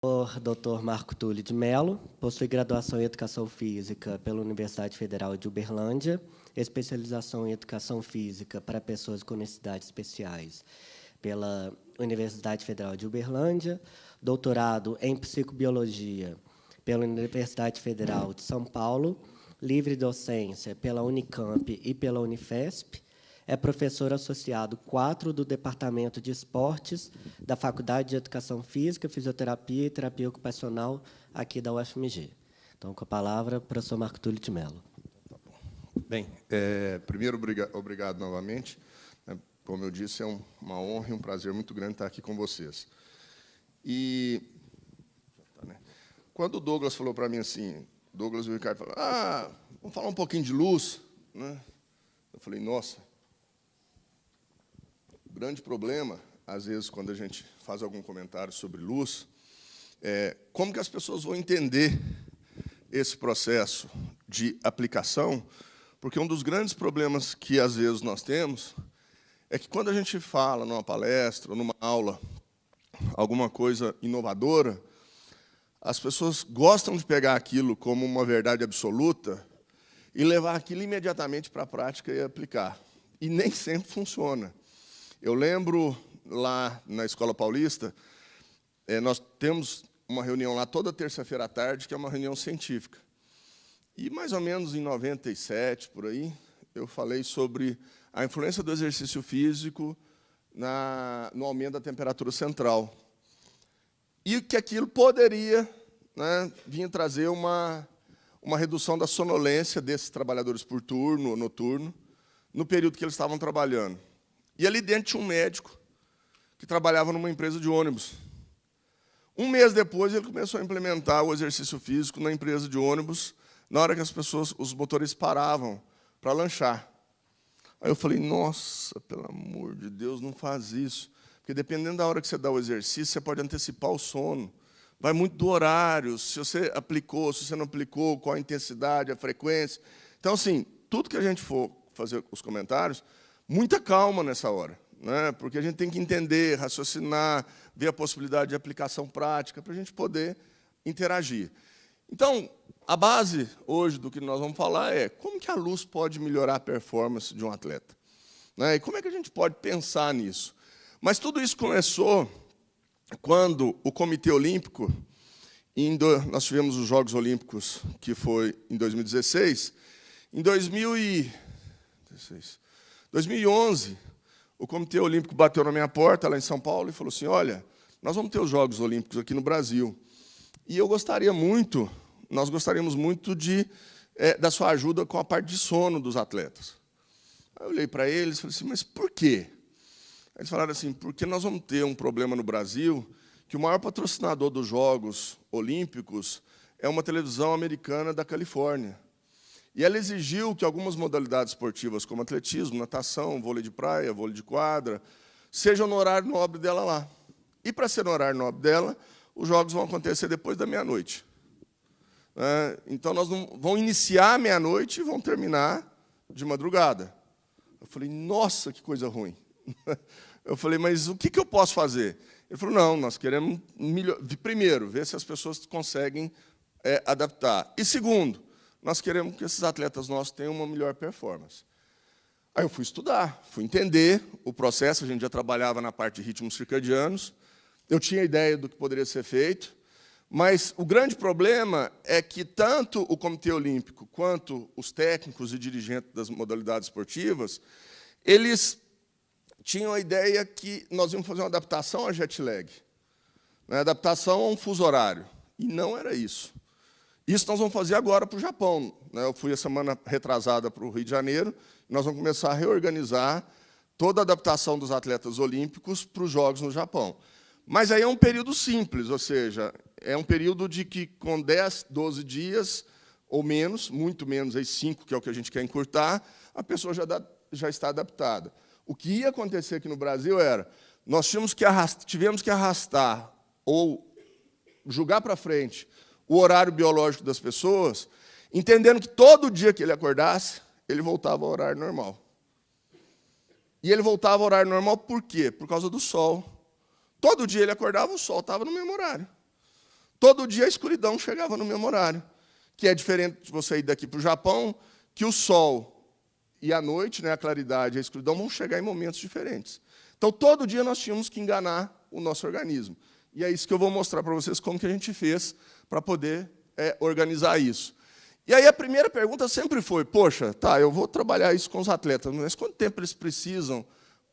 Dr. Marco Túlio de Mello, possui graduação em Educação Física pela Universidade Federal de Uberlândia, especialização em Educação Física para pessoas com necessidades especiais pela Universidade Federal de Uberlândia, doutorado em Psicobiologia pela Universidade Federal de São Paulo, livre docência pela Unicamp e pela Unifesp, é professor associado 4 do Departamento de Esportes da Faculdade de Educação Física, Fisioterapia e Terapia Ocupacional aqui da UFMG. Então, com a palavra, o professor Marco Túlio de Mello. Bem, primeiro, obrigado novamente. Como eu disse, é uma honra e um prazer muito grande estar aqui com vocês. E quando o Douglas falou para mim assim, Douglas e o Ricardo falaram, vamos falar um pouquinho de luz, né? Eu falei, nossa, o grande problema, às vezes, quando a gente faz algum comentário sobre luz, é como que as pessoas vão entender esse processo de aplicação, porque um dos grandes problemas que, às vezes, nós temos é que, quando a gente fala numa palestra ou numa aula alguma coisa inovadora, as pessoas gostam de pegar aquilo como uma verdade absoluta e levar aquilo imediatamente para a prática e aplicar. E nem sempre funciona. Eu lembro, lá na Escola Paulista, nós temos uma reunião lá toda terça-feira à tarde, que é uma reunião científica. E, mais ou menos em 97, por aí, eu falei sobre a influência do exercício físico no aumento da temperatura central. E que aquilo poderia, né, vir trazer uma redução da sonolência desses trabalhadores por turno, noturno, no período que eles estavam trabalhando. E ali dentro tinha um médico que trabalhava numa empresa de ônibus. Um mês depois, ele começou a implementar o exercício físico na empresa de ônibus, na hora que os motoristas paravam para lanchar. Aí eu falei, nossa, pelo amor de Deus, não faz isso. Porque, dependendo da hora que você dá o exercício, você pode antecipar o sono. Vai muito do horário, se você aplicou, se você não aplicou, qual a intensidade, a frequência. Então, assim, tudo que a gente for fazer os comentários, muita calma nessa hora, né? Porque a gente tem que entender, raciocinar, ver a possibilidade de aplicação prática para a gente poder interagir. Então, a base hoje do que nós vamos falar é como que a luz pode melhorar a performance de um atleta, né? E como é que a gente pode pensar nisso? Mas tudo isso começou quando o Comitê Olímpico, nós tivemos os Jogos Olímpicos, que foi em 2016, em 2011, o Comitê Olímpico bateu na minha porta, lá em São Paulo, e falou assim, olha, nós vamos ter os Jogos Olímpicos aqui no Brasil, e nós gostaríamos muito da sua ajuda com a parte de sono dos atletas. Aí eu olhei para eles e falei assim, mas por quê? Eles falaram assim, porque nós vamos ter um problema no Brasil, que o maior patrocinador dos Jogos Olímpicos é uma televisão americana da Califórnia. E ela exigiu que algumas modalidades esportivas, como atletismo, natação, vôlei de praia, vôlei de quadra, sejam no horário nobre dela lá. E, para ser no horário nobre dela, os jogos vão acontecer depois da meia-noite. Então, nós vão iniciar à meia-noite e vão terminar de madrugada. Eu falei, nossa, que coisa ruim. Eu falei, mas o que eu posso fazer? Ele falou, não, nós queremos, primeiro, ver se as pessoas conseguem adaptar. E, segundo, nós queremos que esses atletas nossos tenham uma melhor performance. Aí eu fui estudar, fui entender o processo, a gente já trabalhava na parte de ritmos circadianos, eu tinha ideia do que poderia ser feito, mas o grande problema é que tanto o Comitê Olímpico quanto os técnicos e dirigentes das modalidades esportivas, eles tinham a ideia que nós íamos fazer uma adaptação à jet lag, né, adaptação a um fuso horário, e não era isso. Isso nós vamos fazer agora para o Japão, né? Eu fui a semana retrasada para o Rio de Janeiro, e nós vamos começar a reorganizar toda a adaptação dos atletas olímpicos para os Jogos no Japão. Mas aí é um período simples, ou seja, é um período de que, com 10, 12 dias, ou menos, muito menos, aí 5, que é o que a gente quer encurtar, a pessoa já está adaptada. O que ia acontecer aqui no Brasil era, nós tivemos que arrastar, ou jogar para frente, o horário biológico das pessoas, entendendo que todo dia que ele acordasse, ele voltava ao horário normal. E ele voltava ao horário normal por quê? Por causa do sol. Todo dia ele acordava, o sol estava no mesmo horário. todo dia a escuridão chegava no mesmo horário, que é diferente de você ir daqui para o Japão, que o sol e a noite, né, a claridade e a escuridão, vão chegar em momentos diferentes. Então, todo dia nós tínhamos que enganar o nosso organismo. E é isso que eu vou mostrar para vocês como que a gente fez para poder organizar isso. E aí a primeira pergunta sempre foi, poxa, tá, eu vou trabalhar isso com os atletas, mas quanto tempo eles precisam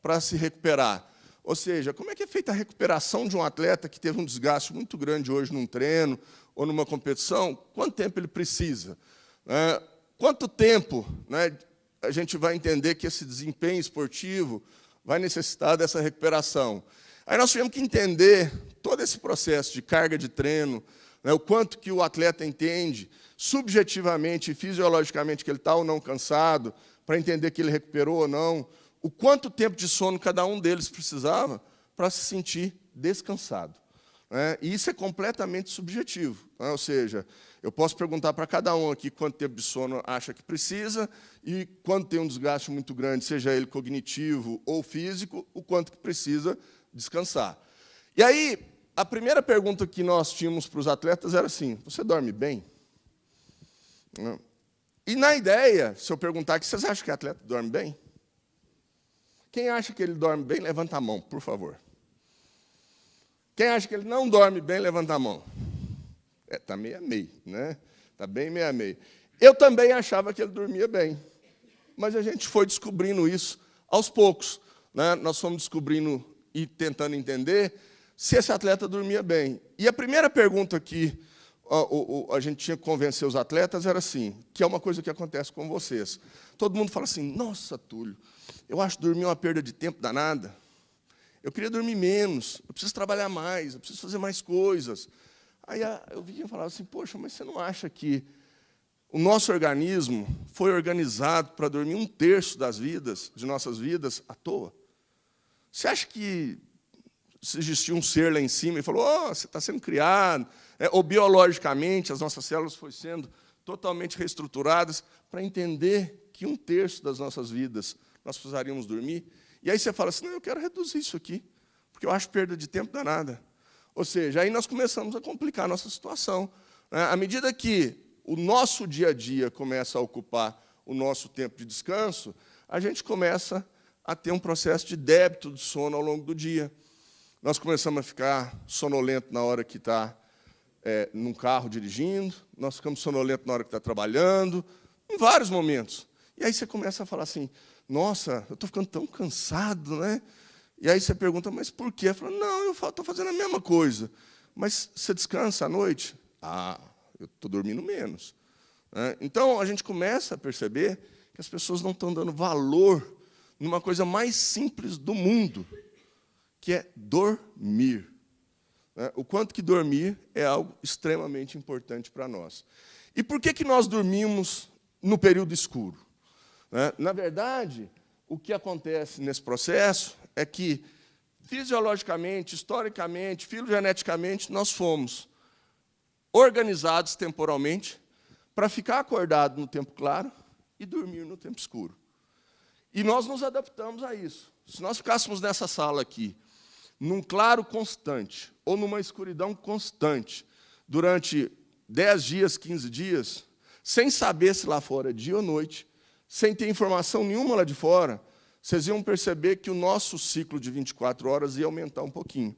para se recuperar? Ou seja, como é que é feita a recuperação de um atleta que teve um desgaste muito grande hoje num treino ou numa competição? Quanto tempo ele precisa? Quanto tempo, né, a gente vai entender que esse desempenho esportivo vai necessitar dessa recuperação? Aí nós tivemos que entender todo esse processo de carga de treino, né, o quanto que o atleta entende, subjetivamente e fisiologicamente, que ele está ou não cansado, para entender que ele recuperou ou não, o quanto tempo de sono cada um deles precisava para se sentir descansado. E isso é completamente subjetivo. Ou seja, eu posso perguntar para cada um aqui quanto tempo de sono acha que precisa e quando tem um desgaste muito grande, seja ele cognitivo ou físico, o quanto que precisa descansar. E aí, a primeira pergunta que nós tínhamos para os atletas era assim, você dorme bem? E, na ideia, se eu perguntar aqui, vocês acham que o atleta dorme bem? Quem acha que ele dorme bem, levanta a mão, por favor. Quem acha que ele não dorme bem, levanta a mão. Está meio a meio, né? Está bem meio a meio. Eu também achava que ele dormia bem, mas a gente foi descobrindo isso aos poucos. Né? Nós fomos descobrindo e tentando entender se esse atleta dormia bem. E a primeira pergunta que a gente tinha que convencer os atletas era assim, que é uma coisa que acontece com vocês. Todo mundo fala assim, nossa, Túlio, eu acho dormir uma perda de tempo danada. Eu queria dormir menos, eu preciso trabalhar mais, eu preciso fazer mais coisas. Aí eu vinha e falava assim, poxa, mas você não acha que o nosso organismo foi organizado para dormir 1/3 de nossas vidas à toa? Você acha que se existia um ser lá em cima e falou, você está sendo criado, ou biologicamente as nossas células foram sendo totalmente reestruturadas para entender que 1/3 das nossas vidas nós precisaríamos dormir? E aí você fala assim, não, eu quero reduzir isso aqui, porque eu acho perda de tempo danada. Ou seja, aí nós começamos a complicar a nossa situação. À medida que o nosso dia a dia começa a ocupar o nosso tempo de descanso, a gente começa a ter um processo de débito de sono ao longo do dia. Nós começamos a ficar sonolento na hora que está num carro dirigindo, nós ficamos sonolentos na hora que está trabalhando, em vários momentos. E aí você começa a falar assim, nossa, eu estou ficando tão cansado, né? E aí você pergunta, mas por quê? Eu falo, não, eu estou fazendo a mesma coisa. Mas você descansa à noite? Eu estou dormindo menos. Então, a gente começa a perceber que as pessoas não estão dando valor numa coisa mais simples do mundo, que é dormir. O quanto que dormir é algo extremamente importante para nós. E por que nós dormimos no período escuro? Na verdade, o que acontece nesse processo é que, fisiologicamente, historicamente, filogeneticamente, nós fomos organizados temporalmente para ficar acordado no tempo claro e dormir no tempo escuro. E nós nos adaptamos a isso. Se nós ficássemos nessa sala aqui, num claro constante, ou numa escuridão constante, durante 10 dias, 15 dias, sem saber se lá fora é dia ou noite, sem ter informação nenhuma lá de fora, vocês iam perceber que o nosso ciclo de 24 horas ia aumentar um pouquinho.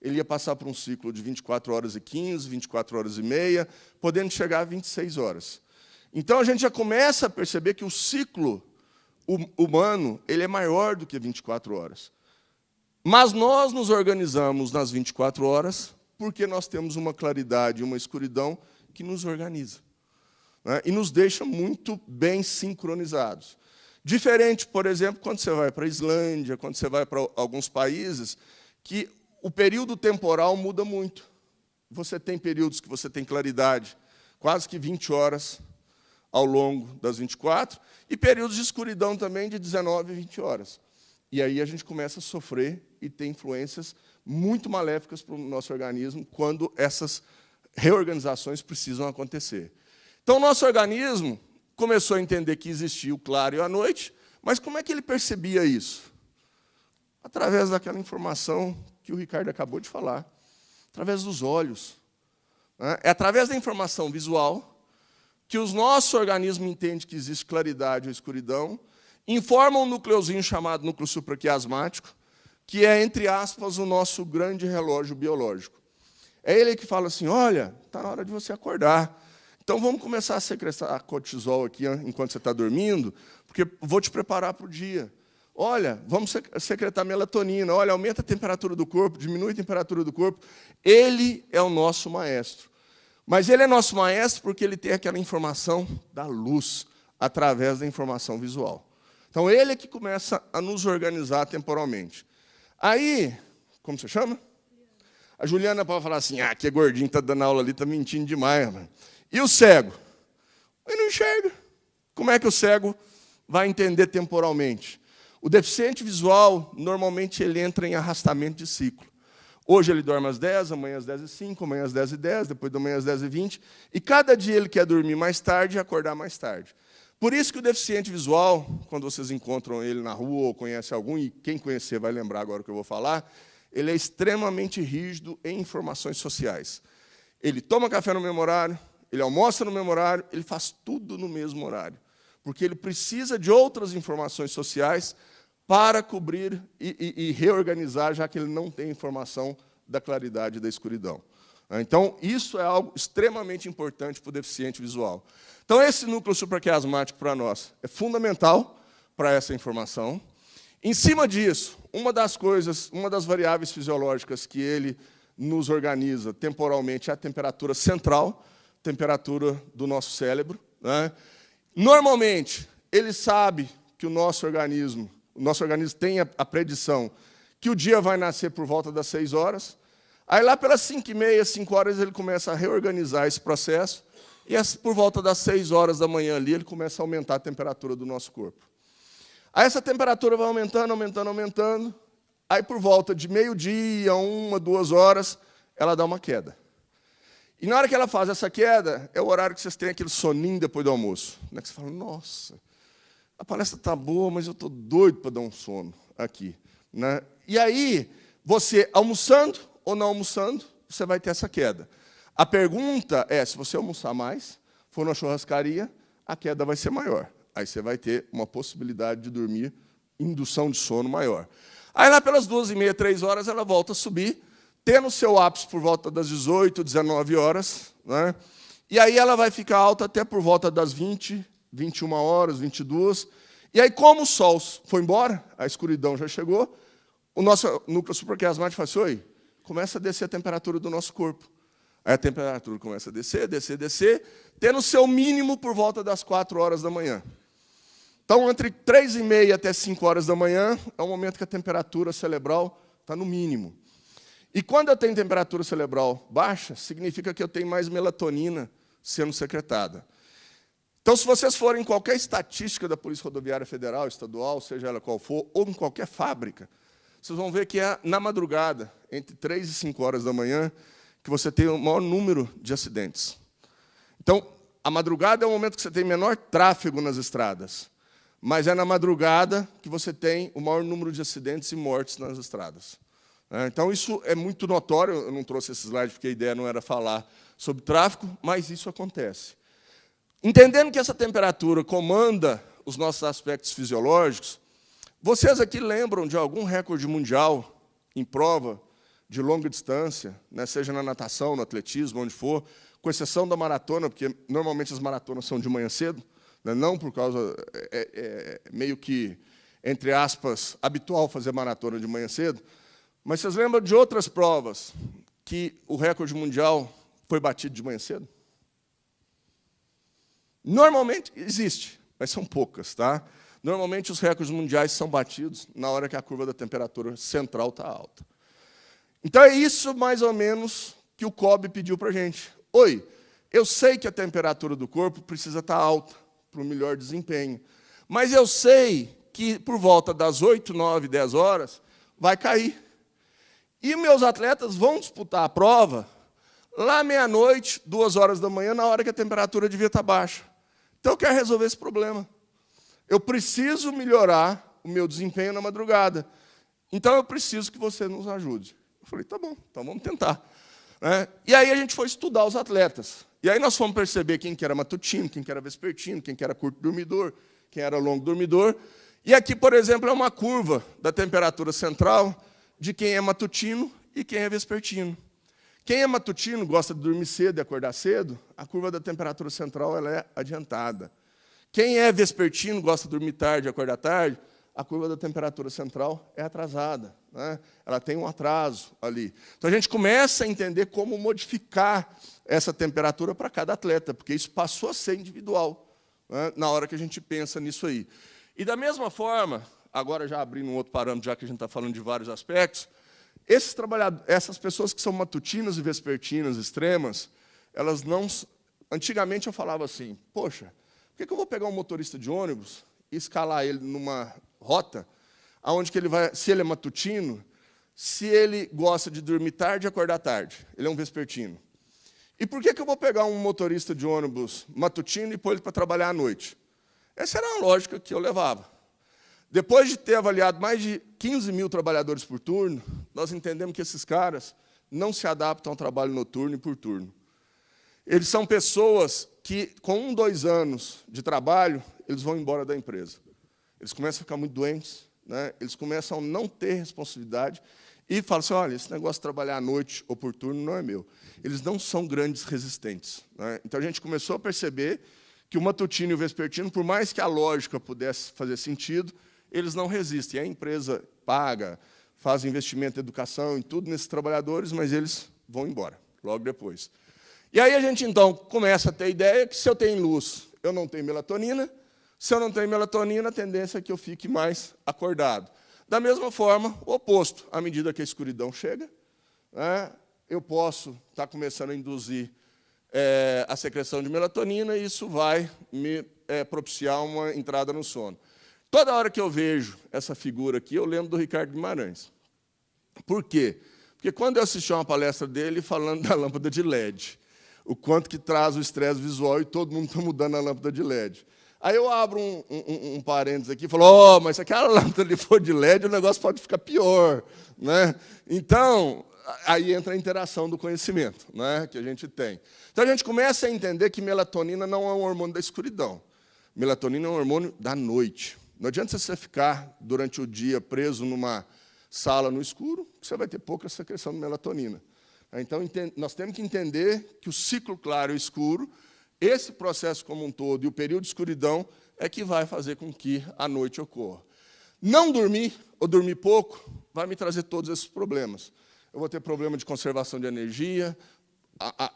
Ele ia passar por um ciclo de 24 horas e 15, 24 horas e meia, podendo chegar a 26 horas. Então, a gente já começa a perceber que o ciclo humano ele é maior do que 24 horas. Mas nós nos organizamos nas 24 horas porque nós temos uma claridade e uma escuridão que nos organiza. E nos deixa muito bem sincronizados. Diferente, por exemplo, quando você vai para a Islândia, quando você vai para alguns países, que o período temporal muda muito. Você tem períodos que você tem claridade, quase que 20 horas ao longo das 24, e períodos de escuridão também de 19 e 20 horas. E aí a gente começa a sofrer e ter influências muito maléficas para o nosso organismo quando essas reorganizações precisam acontecer. Então, o nosso organismo começou a entender que existia o claro e a noite, mas como é que ele percebia isso? Através daquela informação que o Ricardo acabou de falar, através dos olhos. É através da informação visual que o nosso organismo entende que existe claridade ou escuridão, informa um núcleozinho chamado núcleo supraquiasmático, que é, entre aspas, o nosso grande relógio biológico. É ele que fala assim, olha, está na hora de você acordar. Então, vamos começar a secretar cortisol aqui enquanto você está dormindo, porque vou te preparar para o dia. Olha, vamos secretar melatonina. Olha, aumenta a temperatura do corpo, diminui a temperatura do corpo. Ele é o nosso maestro. Mas ele é nosso maestro porque ele tem aquela informação da luz, através da informação visual. Então, ele é que começa a nos organizar temporalmente. Aí, como você chama? A Juliana pode falar assim, que é gordinho, está dando aula ali, está mentindo demais. Mano. E o cego? Ele não enxerga. Como é que o cego vai entender temporalmente? O deficiente visual, normalmente, ele entra em arrastamento de ciclo. Hoje ele dorme às 10, amanhã às 10h05, amanhã às 10h10, depois da manhã às 10h20. E cada dia ele quer dormir mais tarde e acordar mais tarde. Por isso que o deficiente visual, quando vocês encontram ele na rua ou conhecem algum, e quem conhecer vai lembrar agora o que eu vou falar, ele é extremamente rígido em informações sociais. Ele toma café no mesmo horário, ele almoça no mesmo horário, ele faz tudo no mesmo horário. Porque ele precisa de outras informações sociais para cobrir e reorganizar, já que ele não tem informação da claridade e da escuridão. Então, isso é algo extremamente importante para o deficiente visual. Então, esse núcleo supraquiasmático, para nós, é fundamental para essa informação. Em cima disso, uma das variáveis fisiológicas que ele nos organiza temporalmente é a temperatura central, temperatura do nosso cérebro. Né? Normalmente, ele sabe que o nosso organismo tem a predição que o dia vai nascer por volta das 6 horas. Aí, lá pelas 5h30, 5 horas, ele começa a reorganizar esse processo. E por volta das 6 horas da manhã, ali, ele começa a aumentar a temperatura do nosso corpo. Aí, essa temperatura vai aumentando, aumentando, aumentando. Aí, por volta de meio-dia, 1, 2 horas, ela dá uma queda. E, na hora que ela faz essa queda, é o horário que vocês têm aquele soninho depois do almoço. Né? Que você fala, nossa, a palestra está boa, mas eu estou doido para dar um sono aqui. Né? E aí, você almoçando ou não almoçando, você vai ter essa queda. A pergunta é, se você almoçar mais, for na churrascaria, a queda vai ser maior. Aí você vai ter uma possibilidade de dormir, indução de sono maior. Aí, lá pelas 2h30, 3 horas, ela volta a subir, tendo seu ápice por volta das 18, 19 horas. Né? E aí ela vai ficar alta até por volta das 20, 21 horas, 22. E aí, como o sol foi embora, a escuridão já chegou, o nosso núcleo supraquiasmático faz assim, começa a descer a temperatura do nosso corpo. Aí a temperatura começa a descer, descer, descer, tendo seu mínimo por volta das 4 horas da manhã. Então, entre 3h30 até 5 horas da manhã, é o momento que a temperatura cerebral está no mínimo. E quando eu tenho temperatura cerebral baixa, significa que eu tenho mais melatonina sendo secretada. Então, se vocês forem em qualquer estatística da Polícia Rodoviária Federal, estadual, seja ela qual for, ou em qualquer fábrica, vocês vão ver que é na madrugada, entre 3 e 5 horas da manhã, que você tem o maior número de acidentes. Então, a madrugada é o momento que você tem menor tráfego nas estradas, mas é na madrugada que você tem o maior número de acidentes e mortes nas estradas. Então, isso é muito notório. Eu não trouxe esse slide porque a ideia não era falar sobre tráfego, mas isso acontece. Entendendo que essa temperatura comanda os nossos aspectos fisiológicos, vocês aqui lembram de algum recorde mundial em prova de longa distância, né, seja na natação, no atletismo, onde for, com exceção da maratona, porque normalmente as maratonas são de manhã cedo, né, não por causa... meio que, entre aspas, habitual fazer maratona de manhã cedo, mas vocês lembram de outras provas que o recorde mundial foi batido de manhã cedo? Normalmente existe, mas são poucas. Tá? Normalmente os recordes mundiais são batidos na hora que a curva da temperatura central está alta. Então é isso, mais ou menos, que o COB pediu para a gente. Oi, eu sei que a temperatura do corpo precisa estar alta para o melhor desempenho, mas eu sei que por volta das 8, 9, 10 horas vai cair. E meus atletas vão disputar a prova lá meia-noite, 2 horas da manhã, na hora que a temperatura devia estar baixa. Então, eu quero resolver esse problema. Eu preciso melhorar o meu desempenho na madrugada. Então, eu preciso que você nos ajude. Eu falei, tá bom, então vamos tentar. né? E aí a gente foi estudar os atletas. E aí nós fomos perceber quem que era matutino, quem que era vespertino, quem que era curto dormidor, quem era longo dormidor. E aqui, por exemplo, é uma curva da temperatura central de quem é matutino e quem é vespertino. Quem é matutino, gosta de dormir cedo e acordar cedo, a curva da temperatura central ela é adiantada. Quem é vespertino, gosta de dormir tarde e acordar tarde, a curva da temperatura central é atrasada, né? Ela tem um atraso ali. Então, a gente começa a entender como modificar essa temperatura para cada atleta, porque isso passou a ser individual, né, na hora que a gente pensa nisso aí. E, da mesma forma, agora já abrindo um outro parâmetro, já que a gente está falando de vários aspectos, essas pessoas que são matutinas e vespertinas extremas, elas não... Antigamente, eu falava assim, poxa, por que eu vou pegar um motorista de ônibus e escalar ele numa rota, aonde que ele vai, se ele é matutino, se ele gosta de dormir tarde e acordar tarde, ele é um vespertino. E por que eu vou pegar um motorista de ônibus matutino e pôr ele para trabalhar à noite? Essa era a lógica que eu levava. Depois de ter avaliado mais de 15 mil trabalhadores por turno, nós entendemos que esses caras não se adaptam ao trabalho noturno e por turno. Eles são pessoas que, com 1, 2 anos de trabalho, eles vão embora da empresa. Eles começam a ficar muito doentes, né? Eles começam a não ter responsabilidade e falam assim, olha, esse negócio de trabalhar à noite ou por turno não é meu. Eles não são grandes resistentes, né? Então, a gente começou a perceber que o matutino e o vespertino, por mais que a lógica pudesse fazer sentido, eles não resistem. A empresa paga, faz investimento em educação, em tudo nesses trabalhadores, mas eles vão embora, logo depois. E aí a gente, então, começa a ter a ideia que, se eu tenho luz, eu não tenho melatonina. Se eu não tenho melatonina, a tendência é que eu fique mais acordado. Da mesma forma, o oposto. À medida que a escuridão chega, né, eu posso estar começando a induzir a secreção de melatonina, e isso vai me propiciar uma entrada no sono. Toda hora que eu vejo essa figura aqui, eu lembro do Ricardo Guimarães. Por quê? Porque quando eu assisti a uma palestra dele falando da lâmpada de LED, o quanto que traz o estresse visual, e todo mundo está mudando a lâmpada de LED. Aí eu abro um parênteses aqui e falo, oh, mas se aquela lâmpada ali for de LED, o negócio pode ficar pior, né? Então, aí entra a interação do conhecimento, né, que a gente tem. Então, a gente começa a entender que melatonina não é um hormônio da escuridão. Melatonina é um hormônio da noite. Não adianta você ficar, durante o dia, preso numa sala no escuro, que você vai ter pouca secreção de melatonina. Então, nós temos que entender que o ciclo claro e escuro, esse processo como um todo, e o período de escuridão, é que vai fazer com que a noite ocorra. Não dormir, ou dormir pouco, vai me trazer todos esses problemas. Eu vou ter problema de conservação de energia,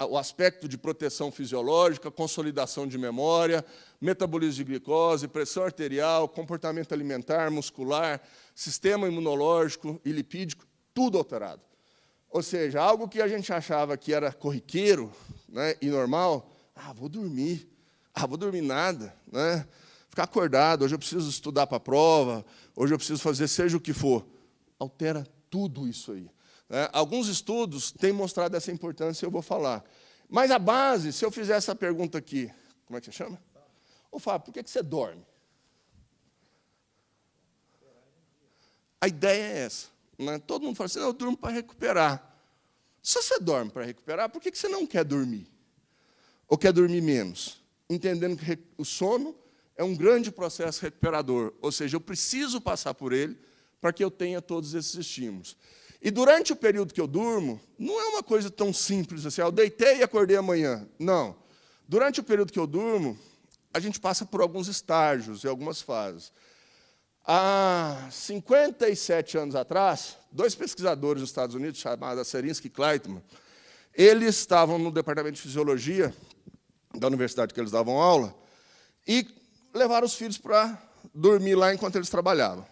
o aspecto de proteção fisiológica, consolidação de memória, metabolismo de glicose, pressão arterial, comportamento alimentar, muscular, sistema imunológico e lipídico, tudo alterado. Ou seja, algo que a gente achava que era corriqueiro, né, e normal, vou dormir nada, né? Ficar acordado, hoje eu preciso estudar para a prova, hoje eu preciso fazer seja o que for. Altera tudo isso aí. Alguns estudos têm mostrado essa importância, eu vou falar. Mas a base, se eu fizer essa pergunta aqui, como é que você chama? Ô, Fábio, por que você dorme? A ideia é essa, né? Todo mundo fala assim, eu durmo para recuperar. Se você dorme para recuperar, por que você não quer dormir? Ou quer dormir menos? Entendendo que o sono é um grande processo recuperador, ou seja, eu preciso passar por ele para que eu tenha todos esses estímulos. E durante o período que eu durmo, não é uma coisa tão simples assim, eu deitei e acordei amanhã. Não. Durante o período que eu durmo, a gente passa por alguns estágios e algumas fases. Há 57 anos atrás, 2 pesquisadores dos Estados Unidos, chamados Serinsky e Kleitman, eles estavam no departamento de fisiologia da universidade que eles davam aula e levaram os filhos para dormir lá enquanto eles trabalhavam.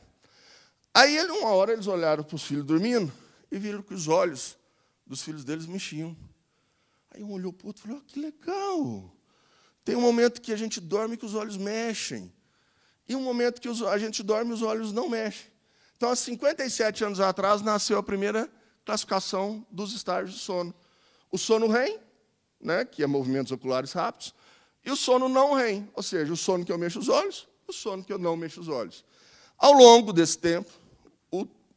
Aí, uma hora, eles olharam para os filhos dormindo e viram que os olhos dos filhos deles mexiam. Aí um olhou para o outro e falou, que legal! Tem um momento que a gente dorme que os olhos mexem. E um momento que a gente dorme e os olhos não mexem. Então, há 57 anos atrás, nasceu a primeira classificação dos estágios de sono. O sono REM, né, que é movimentos oculares rápidos, e o sono não REM, ou seja, o sono que eu mexo os olhos, o sono que eu não mexo os olhos. Ao longo desse tempo,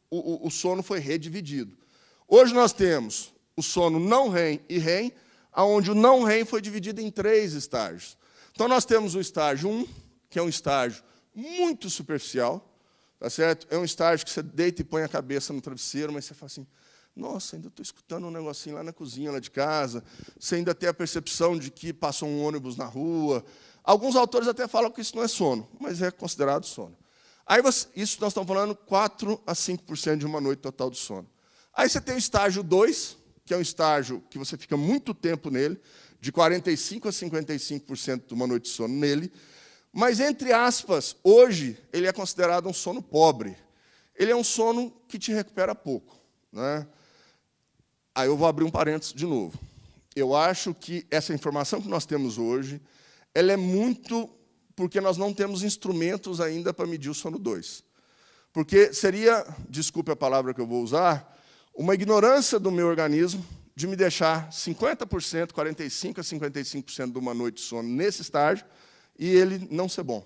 o sono foi redividido. Hoje nós temos o sono não REM e REM, onde o não REM foi dividido em 3 estágios. Então, nós temos o estágio 1, que é um estágio muito superficial, tá certo? É um estágio que você deita e põe a cabeça no travesseiro, mas você fala assim, nossa, ainda estou escutando um negocinho lá na cozinha, lá de casa. Você ainda tem a percepção de que passou um ônibus na rua. Alguns autores até falam que isso não é sono, mas é considerado sono. Aí isso nós estamos falando 4 a 5% de uma noite total de sono. Aí você tem o estágio 2, que é um estágio que você fica muito tempo nele, de 45% a 55% de uma noite de sono nele, mas, entre aspas, hoje, ele é considerado um sono pobre. Ele é um sono que te recupera pouco, né? Aí eu vou abrir um parênteses de novo. Eu acho que essa informação que nós temos hoje, ela é muito porque nós não temos instrumentos ainda para medir o sono 2. Porque seria, desculpe a palavra que eu vou usar, uma ignorância do meu organismo de me deixar 50%, 45% a 55% de uma noite de sono nesse estágio e ele não ser bom.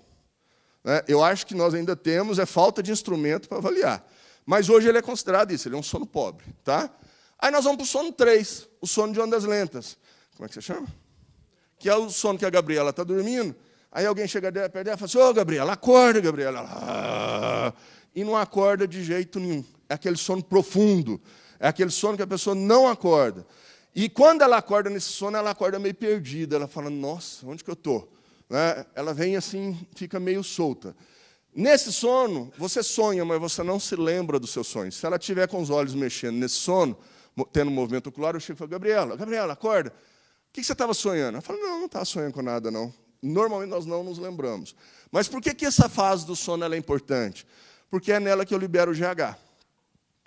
Eu acho que nós ainda temos falta de instrumento para avaliar. Mas hoje ele é considerado isso, ele é um sono pobre. Tá? Aí nós vamos para o sono 3, o sono de ondas lentas. Como é que você chama? Que é o sono que a Gabriela está dormindo. Aí alguém chega perto dela e fala assim, ô, Gabriela, acorda, Gabriela. Ela, e não acorda de jeito nenhum. É aquele sono profundo. É aquele sono que a pessoa não acorda. E quando ela acorda nesse sono, ela acorda meio perdida. Ela fala, nossa, onde que eu estou? Ela vem assim, fica meio solta. Nesse sono, você sonha, mas você não se lembra dos seus sonhos. Se ela estiver com os olhos mexendo nesse sono, tendo movimento ocular, eu chego e falo, Gabriela, acorda. O que você estava sonhando? Ela fala, não estava sonhando com nada, não. Normalmente nós não nos lembramos. Mas por que essa fase do sono é importante? Porque é nela que eu libero o GH.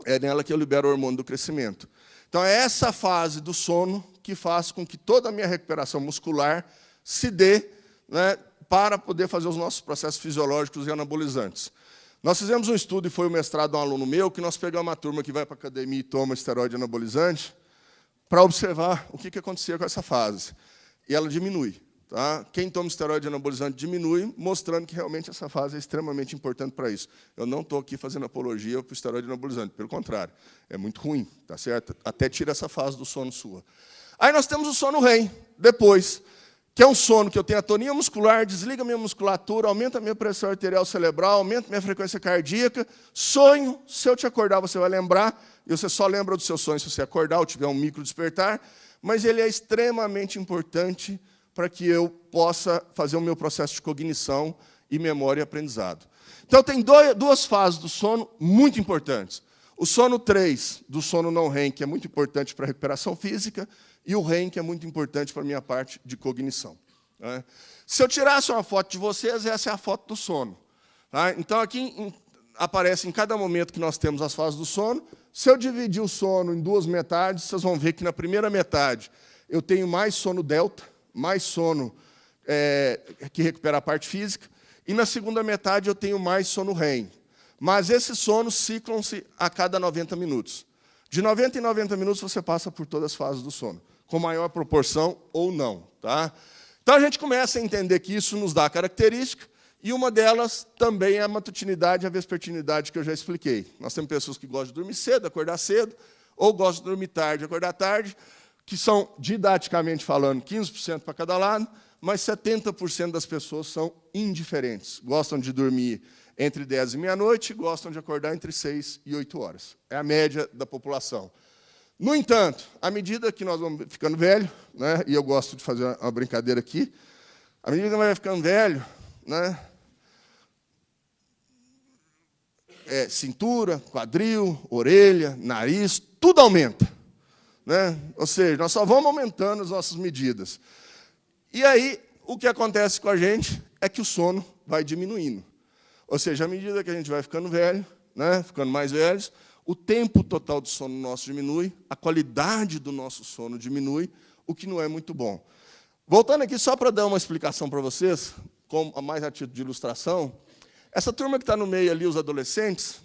É nela que eu libero o hormônio do crescimento. Então, é essa fase do sono que faz com que toda a minha recuperação muscular se dê, né, para poder fazer os nossos processos fisiológicos e anabolizantes. Nós fizemos um estudo, e foi o mestrado de um aluno meu, que nós pegamos uma turma que vai para a academia e toma esteroide anabolizante, para observar o que acontecia com essa fase. E ela diminui. Tá? Quem toma esteroide anabolizante diminui, mostrando que realmente essa fase é extremamente importante para isso. Eu não estou aqui fazendo apologia para o esteroide anabolizante, pelo contrário, é muito ruim, tá certo? Até tira essa fase do sono sua. Aí nós temos o sono REM, depois, que é um sono que eu tenho atonia muscular, desliga a minha musculatura, aumenta a minha pressão arterial cerebral, aumenta a minha frequência cardíaca, sonho, se eu te acordar você vai lembrar, e você só lembra dos seus sonhos se você acordar ou tiver um micro despertar, mas ele é extremamente importante para que eu possa fazer o meu processo de cognição e memória e aprendizado. Então, tem duas fases do sono muito importantes. O sono 3, do sono não REM, que é muito importante para a recuperação física, e o REM, que é muito importante para a minha parte de cognição. Se eu tirasse uma foto de vocês, essa é a foto do sono. Então, aqui aparece em cada momento que nós temos as fases do sono. Se eu dividir o sono em 2 metades, vocês vão ver que, na primeira metade, eu tenho mais sono delta, mais sono que recupera a parte física, e na segunda metade eu tenho mais sono REM. Mas esses sonos ciclam-se a cada 90 minutos. De 90 em 90 minutos você passa por todas as fases do sono, com maior proporção ou não. Tá? Então a gente começa a entender que isso nos dá característica, e uma delas também é a matutinidade e a vespertinidade, que eu já expliquei. Nós temos pessoas que gostam de dormir cedo, acordar cedo, ou gostam de dormir tarde, acordar tarde, que são, didaticamente falando, 15% para cada lado, mas 70% das pessoas são indiferentes. Gostam de dormir entre 10 e meia-noite, gostam de acordar entre 6 e 8 horas. É a média da população. No entanto, à medida que nós vamos ficando velho, né, e eu gosto de fazer uma brincadeira aqui, à medida que nós vamos ficando velho, né, cintura, quadril, orelha, nariz, tudo aumenta. Ou seja, nós só vamos aumentando as nossas medidas. E aí, o que acontece com a gente é que o sono vai diminuindo. Ou seja, à medida que a gente vai ficando velho, ficando mais velhos, o tempo total do sono nosso diminui, a qualidade do nosso sono diminui, o que não é muito bom. Voltando aqui, só para dar uma explicação para vocês, mais a título de ilustração, essa turma que está no meio ali, os adolescentes,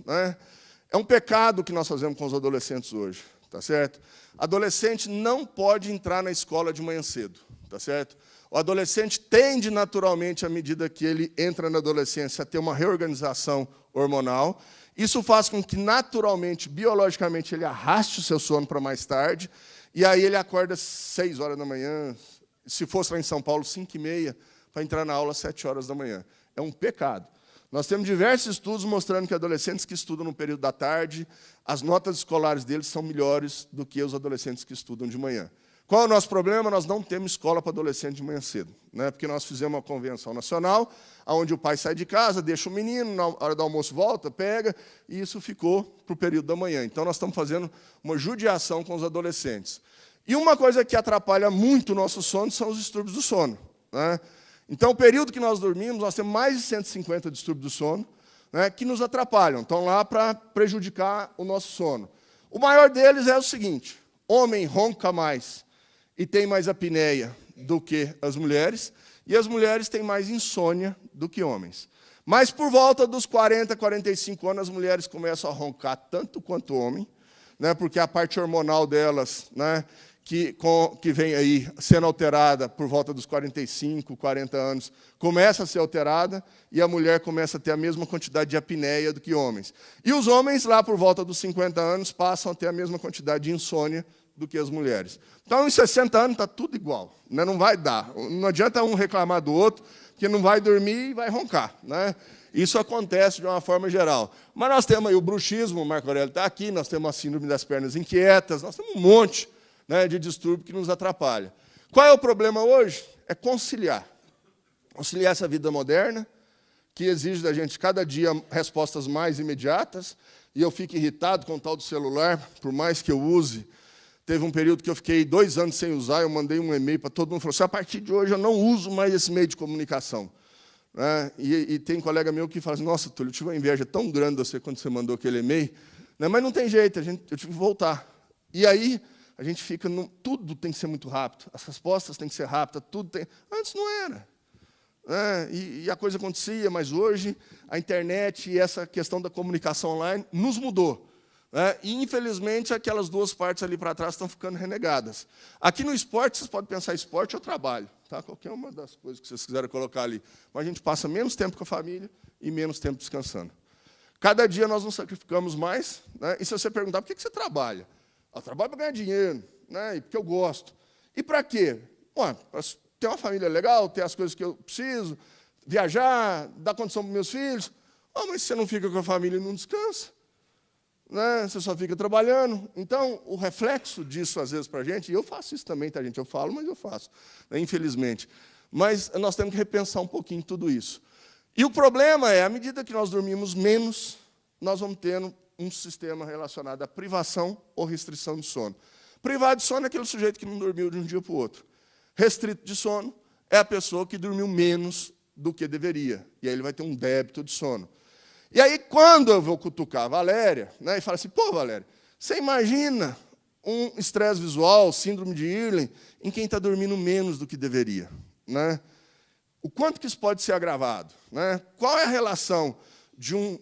é um pecado que nós fazemos com os adolescentes hoje. Tá certo? Adolescente não pode entrar na escola de manhã cedo. Tá certo? O adolescente tende, naturalmente, à medida que ele entra na adolescência, a ter uma reorganização hormonal. Isso faz com que, naturalmente, biologicamente, ele arraste o seu sono para mais tarde. E aí ele acorda às 6 horas da manhã, se fosse lá em São Paulo, 5h30, para entrar na aula às 7 horas da manhã. É um pecado. Nós temos diversos estudos mostrando que adolescentes que estudam no período da tarde, as notas escolares deles são melhores do que os adolescentes que estudam de manhã. Qual é o nosso problema? Nós não temos escola para adolescente de manhã cedo, né? Porque nós fizemos uma convenção nacional, onde o pai sai de casa, deixa o menino, na hora do almoço volta, pega, e isso ficou para o período da manhã. Então, nós estamos fazendo uma judiação com os adolescentes. E uma coisa que atrapalha muito o nosso sono são os distúrbios do sono, né? Então, o período que nós dormimos, nós temos mais de 150 distúrbios do sono, né, que nos atrapalham, estão lá para prejudicar o nosso sono. O maior deles é o seguinte: homem ronca mais e tem mais apneia do que as mulheres, e as mulheres têm mais insônia do que homens. Mas, por volta dos 40, 45 anos, as mulheres começam a roncar tanto quanto o homem, né, porque a parte hormonal delas, né, que vem aí sendo alterada por volta dos 45, 40 anos, começa a ser alterada, e a mulher começa a ter a mesma quantidade de apneia do que homens. E os homens, lá por volta dos 50 anos, passam a ter a mesma quantidade de insônia do que as mulheres. Então, em 60 anos, está tudo igual, né? Não vai dar. Não adianta um reclamar do outro, porque não vai dormir e vai roncar, né? Isso acontece de uma forma geral. Mas nós temos aí o bruxismo, o Marco Aurélio está aqui, nós temos a síndrome das pernas inquietas, nós temos um monte, né, de distúrbio que nos atrapalha. Qual é o problema hoje? É conciliar. Conciliar essa vida moderna, que exige da gente, cada dia, respostas mais imediatas, e eu fico irritado com o tal do celular, por mais que eu use. Teve um período que eu fiquei 2 anos sem usar, eu mandei um e-mail para todo mundo, falou assim: a partir de hoje eu não uso mais esse meio de comunicação. Né? E tem colega meu que fala assim: nossa, Túlio, eu tive uma inveja tão grande de você quando você mandou aquele e-mail, né? Mas não tem jeito, eu tive que voltar. E aí, a gente fica, tudo tem que ser muito rápido, as respostas têm que ser rápidas, tudo tem. Antes não era. Né? E a coisa acontecia, mas hoje a internet e essa questão da comunicação online nos mudou. Né? E, infelizmente, aquelas duas partes ali para trás estão ficando renegadas. Aqui no esporte, vocês podem pensar esporte ou trabalho, tá? Qualquer uma das coisas que vocês quiserem colocar ali. Mas a gente passa menos tempo com a família e menos tempo descansando. Cada dia nós nos sacrificamos mais. Né? E se você perguntar, por que você trabalha? Eu trabalho para ganhar dinheiro, né? E porque eu gosto. E para quê? Para ter uma família legal, ter as coisas que eu preciso, viajar, dar condição para meus filhos. Mas você não fica com a família e não descansa. Né? Você só fica trabalhando. Então, o reflexo disso, às vezes, para a gente, e eu faço isso também, tá, gente? Eu falo, mas eu faço, né? Infelizmente. Mas nós temos que repensar um pouquinho tudo isso. E o problema é, à medida que nós dormimos menos, nós vamos tendo um sistema relacionado à privação ou restrição de sono. Privado de sono é aquele sujeito que não dormiu de um dia para o outro. Restrito de sono é a pessoa que dormiu menos do que deveria. E aí ele vai ter um débito de sono. E aí, quando eu vou cutucar a Valéria, né, e falo assim: pô, Valéria, você imagina um estresse visual, síndrome de Irlen, em quem está dormindo menos do que deveria. Né? O quanto que isso pode ser agravado? Né? Qual é a relação de um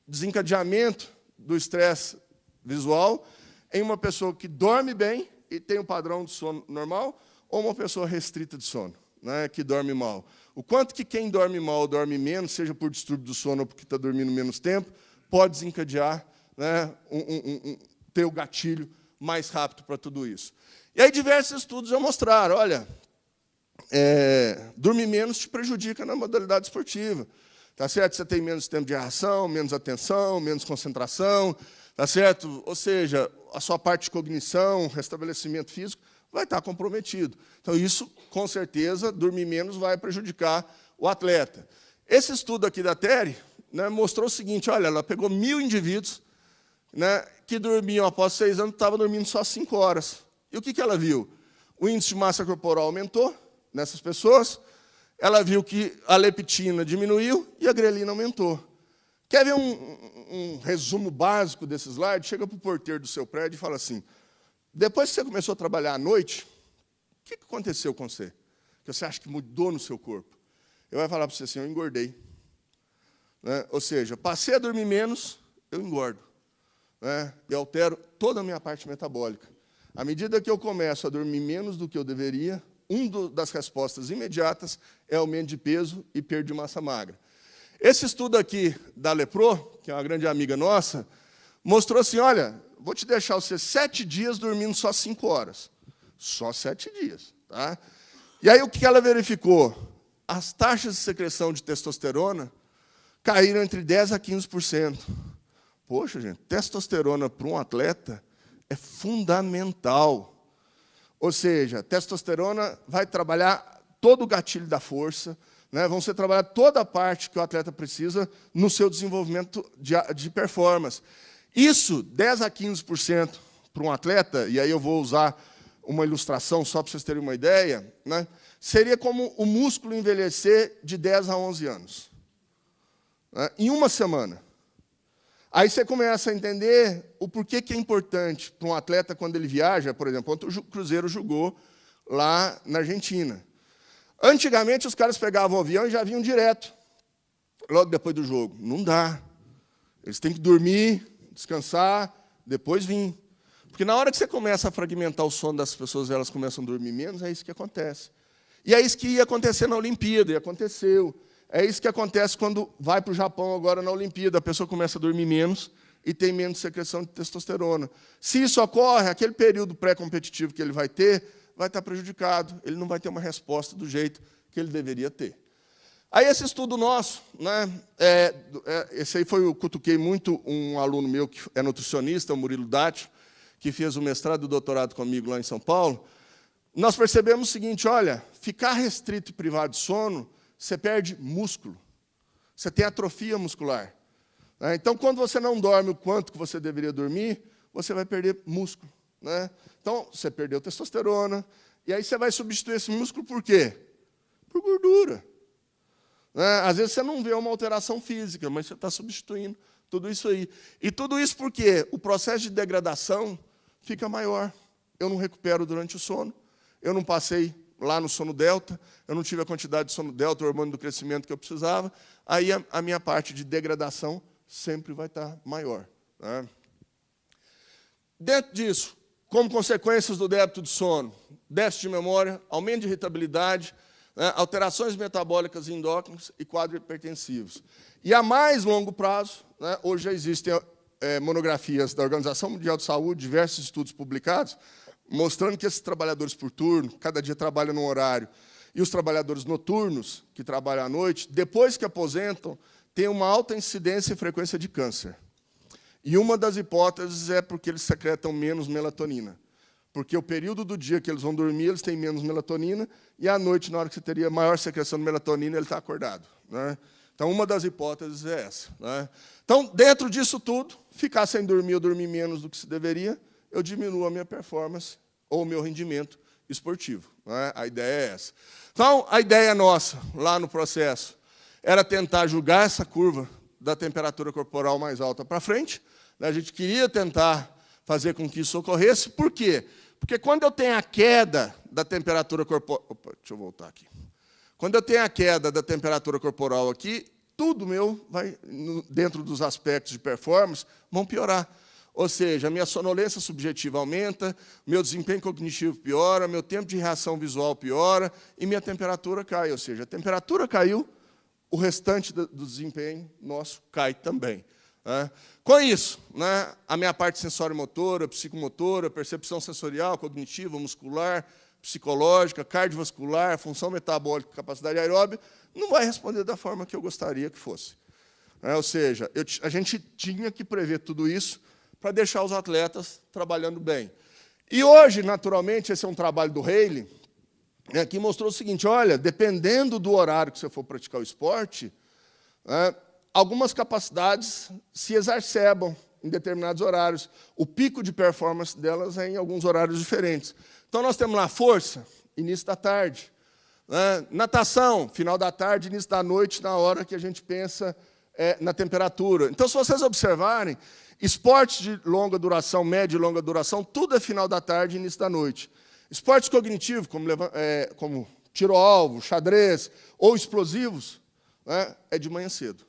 desencadeamento do estresse visual em uma pessoa que dorme bem e tem um padrão de sono normal, ou uma pessoa restrita de sono, né, que dorme mal? O quanto que quem dorme mal ou dorme menos, seja por distúrbio do sono ou porque está dormindo menos tempo, pode desencadear, né, ter o gatilho mais rápido para tudo isso. E aí diversos estudos já mostraram, olha, dormir menos te prejudica na modalidade esportiva. Tá certo? Você tem menos tempo de reação, menos atenção, menos concentração, tá certo? Ou seja, a sua parte de cognição, restabelecimento físico, vai estar comprometido. Então, isso, com certeza, dormir menos vai prejudicar o atleta. Esse estudo aqui da Terry, né, mostrou o seguinte: olha, ela pegou 1.000 indivíduos, né, que dormiam após 6 anos, estavam dormindo só 5 horas. E o que ela viu? O índice de massa corporal aumentou nessas pessoas. Ela viu que a leptina diminuiu e a grelina aumentou. Quer ver um resumo básico desse slide? Chega para o porteiro do seu prédio e fala assim: depois que você começou a trabalhar à noite, o que aconteceu com você? Que você acha que mudou no seu corpo? Ele vai falar para você assim: eu engordei. Né? Ou seja, passei a dormir menos, eu engordo. Né? E altero toda a minha parte metabólica. À medida que eu começo a dormir menos do que eu deveria, das respostas imediatas é aumento de peso e perda de massa magra. Esse estudo aqui da Lepro, que é uma grande amiga nossa, mostrou assim: olha, vou te deixar você 7 dias dormindo só 5 horas. Só 7 dias. Tá? E aí, o que ela verificou? As taxas de secreção de testosterona caíram entre 10% a 15%. Poxa, gente, testosterona para um atleta é fundamental. Ou seja, testosterona vai trabalhar todo o gatilho da força, né? Vão ser trabalhar toda a parte que o atleta precisa no seu desenvolvimento de performance. Isso, 10% a 15% para um atleta, e aí eu vou usar uma ilustração só para vocês terem uma ideia, né? Seria como o músculo envelhecer de 10 a 11 anos. Né? Em uma semana. Aí você começa a entender o porquê que é importante para um atleta, quando ele viaja, por exemplo, quando o Cruzeiro jogou lá na Argentina. Antigamente, os caras pegavam o avião e já vinham direto, logo depois do jogo. Não dá. Eles têm que dormir, descansar, depois vir. Porque na hora que você começa a fragmentar o sono das pessoas, elas começam a dormir menos, é isso que acontece. E é isso que ia acontecer na Olimpíada, e aconteceu. É isso que acontece quando vai para o Japão agora na Olimpíada. A pessoa começa a dormir menos e tem menos secreção de testosterona. Se isso ocorre, aquele período pré-competitivo que ele vai ter, vai estar prejudicado. Ele não vai ter uma resposta do jeito que ele deveria ter. Aí esse estudo nosso, né, esse aí eu cutuquei muito um aluno meu que é nutricionista, o Murilo Dátio, que fez o mestrado e o doutorado comigo lá em São Paulo. Nós percebemos o seguinte, olha, ficar restrito e privado de sono, você perde músculo. Você tem atrofia muscular. Então, quando você não dorme o quanto que você deveria dormir, você vai perder músculo. Né? Então, você perdeu testosterona, e aí você vai substituir esse músculo por quê? Por gordura. Às vezes você não vê uma alteração física, mas você está substituindo tudo isso aí. E tudo isso porque o processo de degradação fica maior. Eu não recupero durante o sono, eu não passei lá no sono delta, eu não tive a quantidade de sono delta, o hormônio do crescimento que eu precisava, aí a minha parte de degradação sempre vai estar maior. Né? Dentro disso, como consequências do débito de sono, déficit de memória, aumento de irritabilidade, né, alterações metabólicas e endócrinas e quadros hipertensivos. E a mais longo prazo, né, hoje já existem monografias da Organização Mundial de Saúde, diversos estudos publicados, mostrando que esses trabalhadores por turno, cada dia trabalham num horário, e os trabalhadores noturnos, que trabalham à noite, depois que aposentam, têm uma alta incidência e frequência de câncer. E uma das hipóteses é porque eles secretam menos melatonina. Porque o período do dia que eles vão dormir, eles têm menos melatonina, e à noite, na hora que você teria maior secreção de melatonina, ele está acordado. Né? Então, uma das hipóteses é essa. Né? Então, dentro disso tudo, ficar sem dormir ou dormir menos do que se deveria, eu diminuo a minha performance ou o meu rendimento esportivo. Né? A ideia é essa. Então, a ideia nossa, lá no processo, era tentar julgar essa curva da temperatura corporal mais alta para frente. A gente queria tentar fazer com que isso ocorresse. Por quê? Porque quando eu tenho a queda da temperatura corporal... Opa, deixa eu voltar aqui. Quando eu tenho a queda da temperatura corporal aqui, tudo meu vai, dentro dos aspectos de performance, vão piorar. Ou seja, a minha sonolência subjetiva aumenta, meu desempenho cognitivo piora, meu tempo de reação visual piora e minha temperatura cai. Ou seja, a temperatura caiu, o restante do desempenho nosso cai também. Né? Com isso, né, a minha parte sensório-motora, psicomotora, percepção sensorial, cognitiva, muscular, psicológica, cardiovascular, função metabólica, capacidade aeróbica, não vai responder da forma que eu gostaria que fosse. Ou seja, a gente tinha que prever tudo isso para deixar os atletas trabalhando bem. E hoje, naturalmente, esse é um trabalho do Haley, né, que mostrou o seguinte, olha, dependendo do horário que você for praticar o esporte, algumas capacidades se exacerbam em determinados horários. O pico de performance delas é em alguns horários diferentes. Então, nós temos lá força, início da tarde. Natação, final da tarde, início da noite, na hora que a gente pensa na temperatura. Então, se vocês observarem, esportes de longa duração, média e longa duração, tudo é final da tarde e início da noite. Esportes cognitivos, como tiro-alvo, xadrez ou explosivos, é de manhã cedo.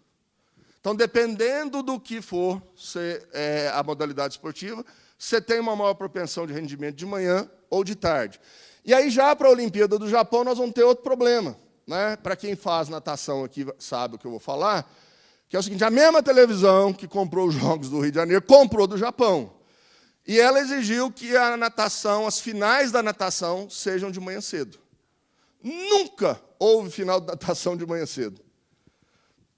Então, dependendo do que for ser a modalidade esportiva, você tem uma maior propensão de rendimento de manhã ou de tarde. E aí, já para a Olimpíada do Japão, nós vamos ter outro problema. Né? Para quem faz natação aqui sabe o que eu vou falar, que é o seguinte, a mesma televisão que comprou os Jogos do Rio de Janeiro comprou do Japão. E ela exigiu que a natação, as finais da natação, sejam de manhã cedo. Nunca houve final de natação de manhã cedo.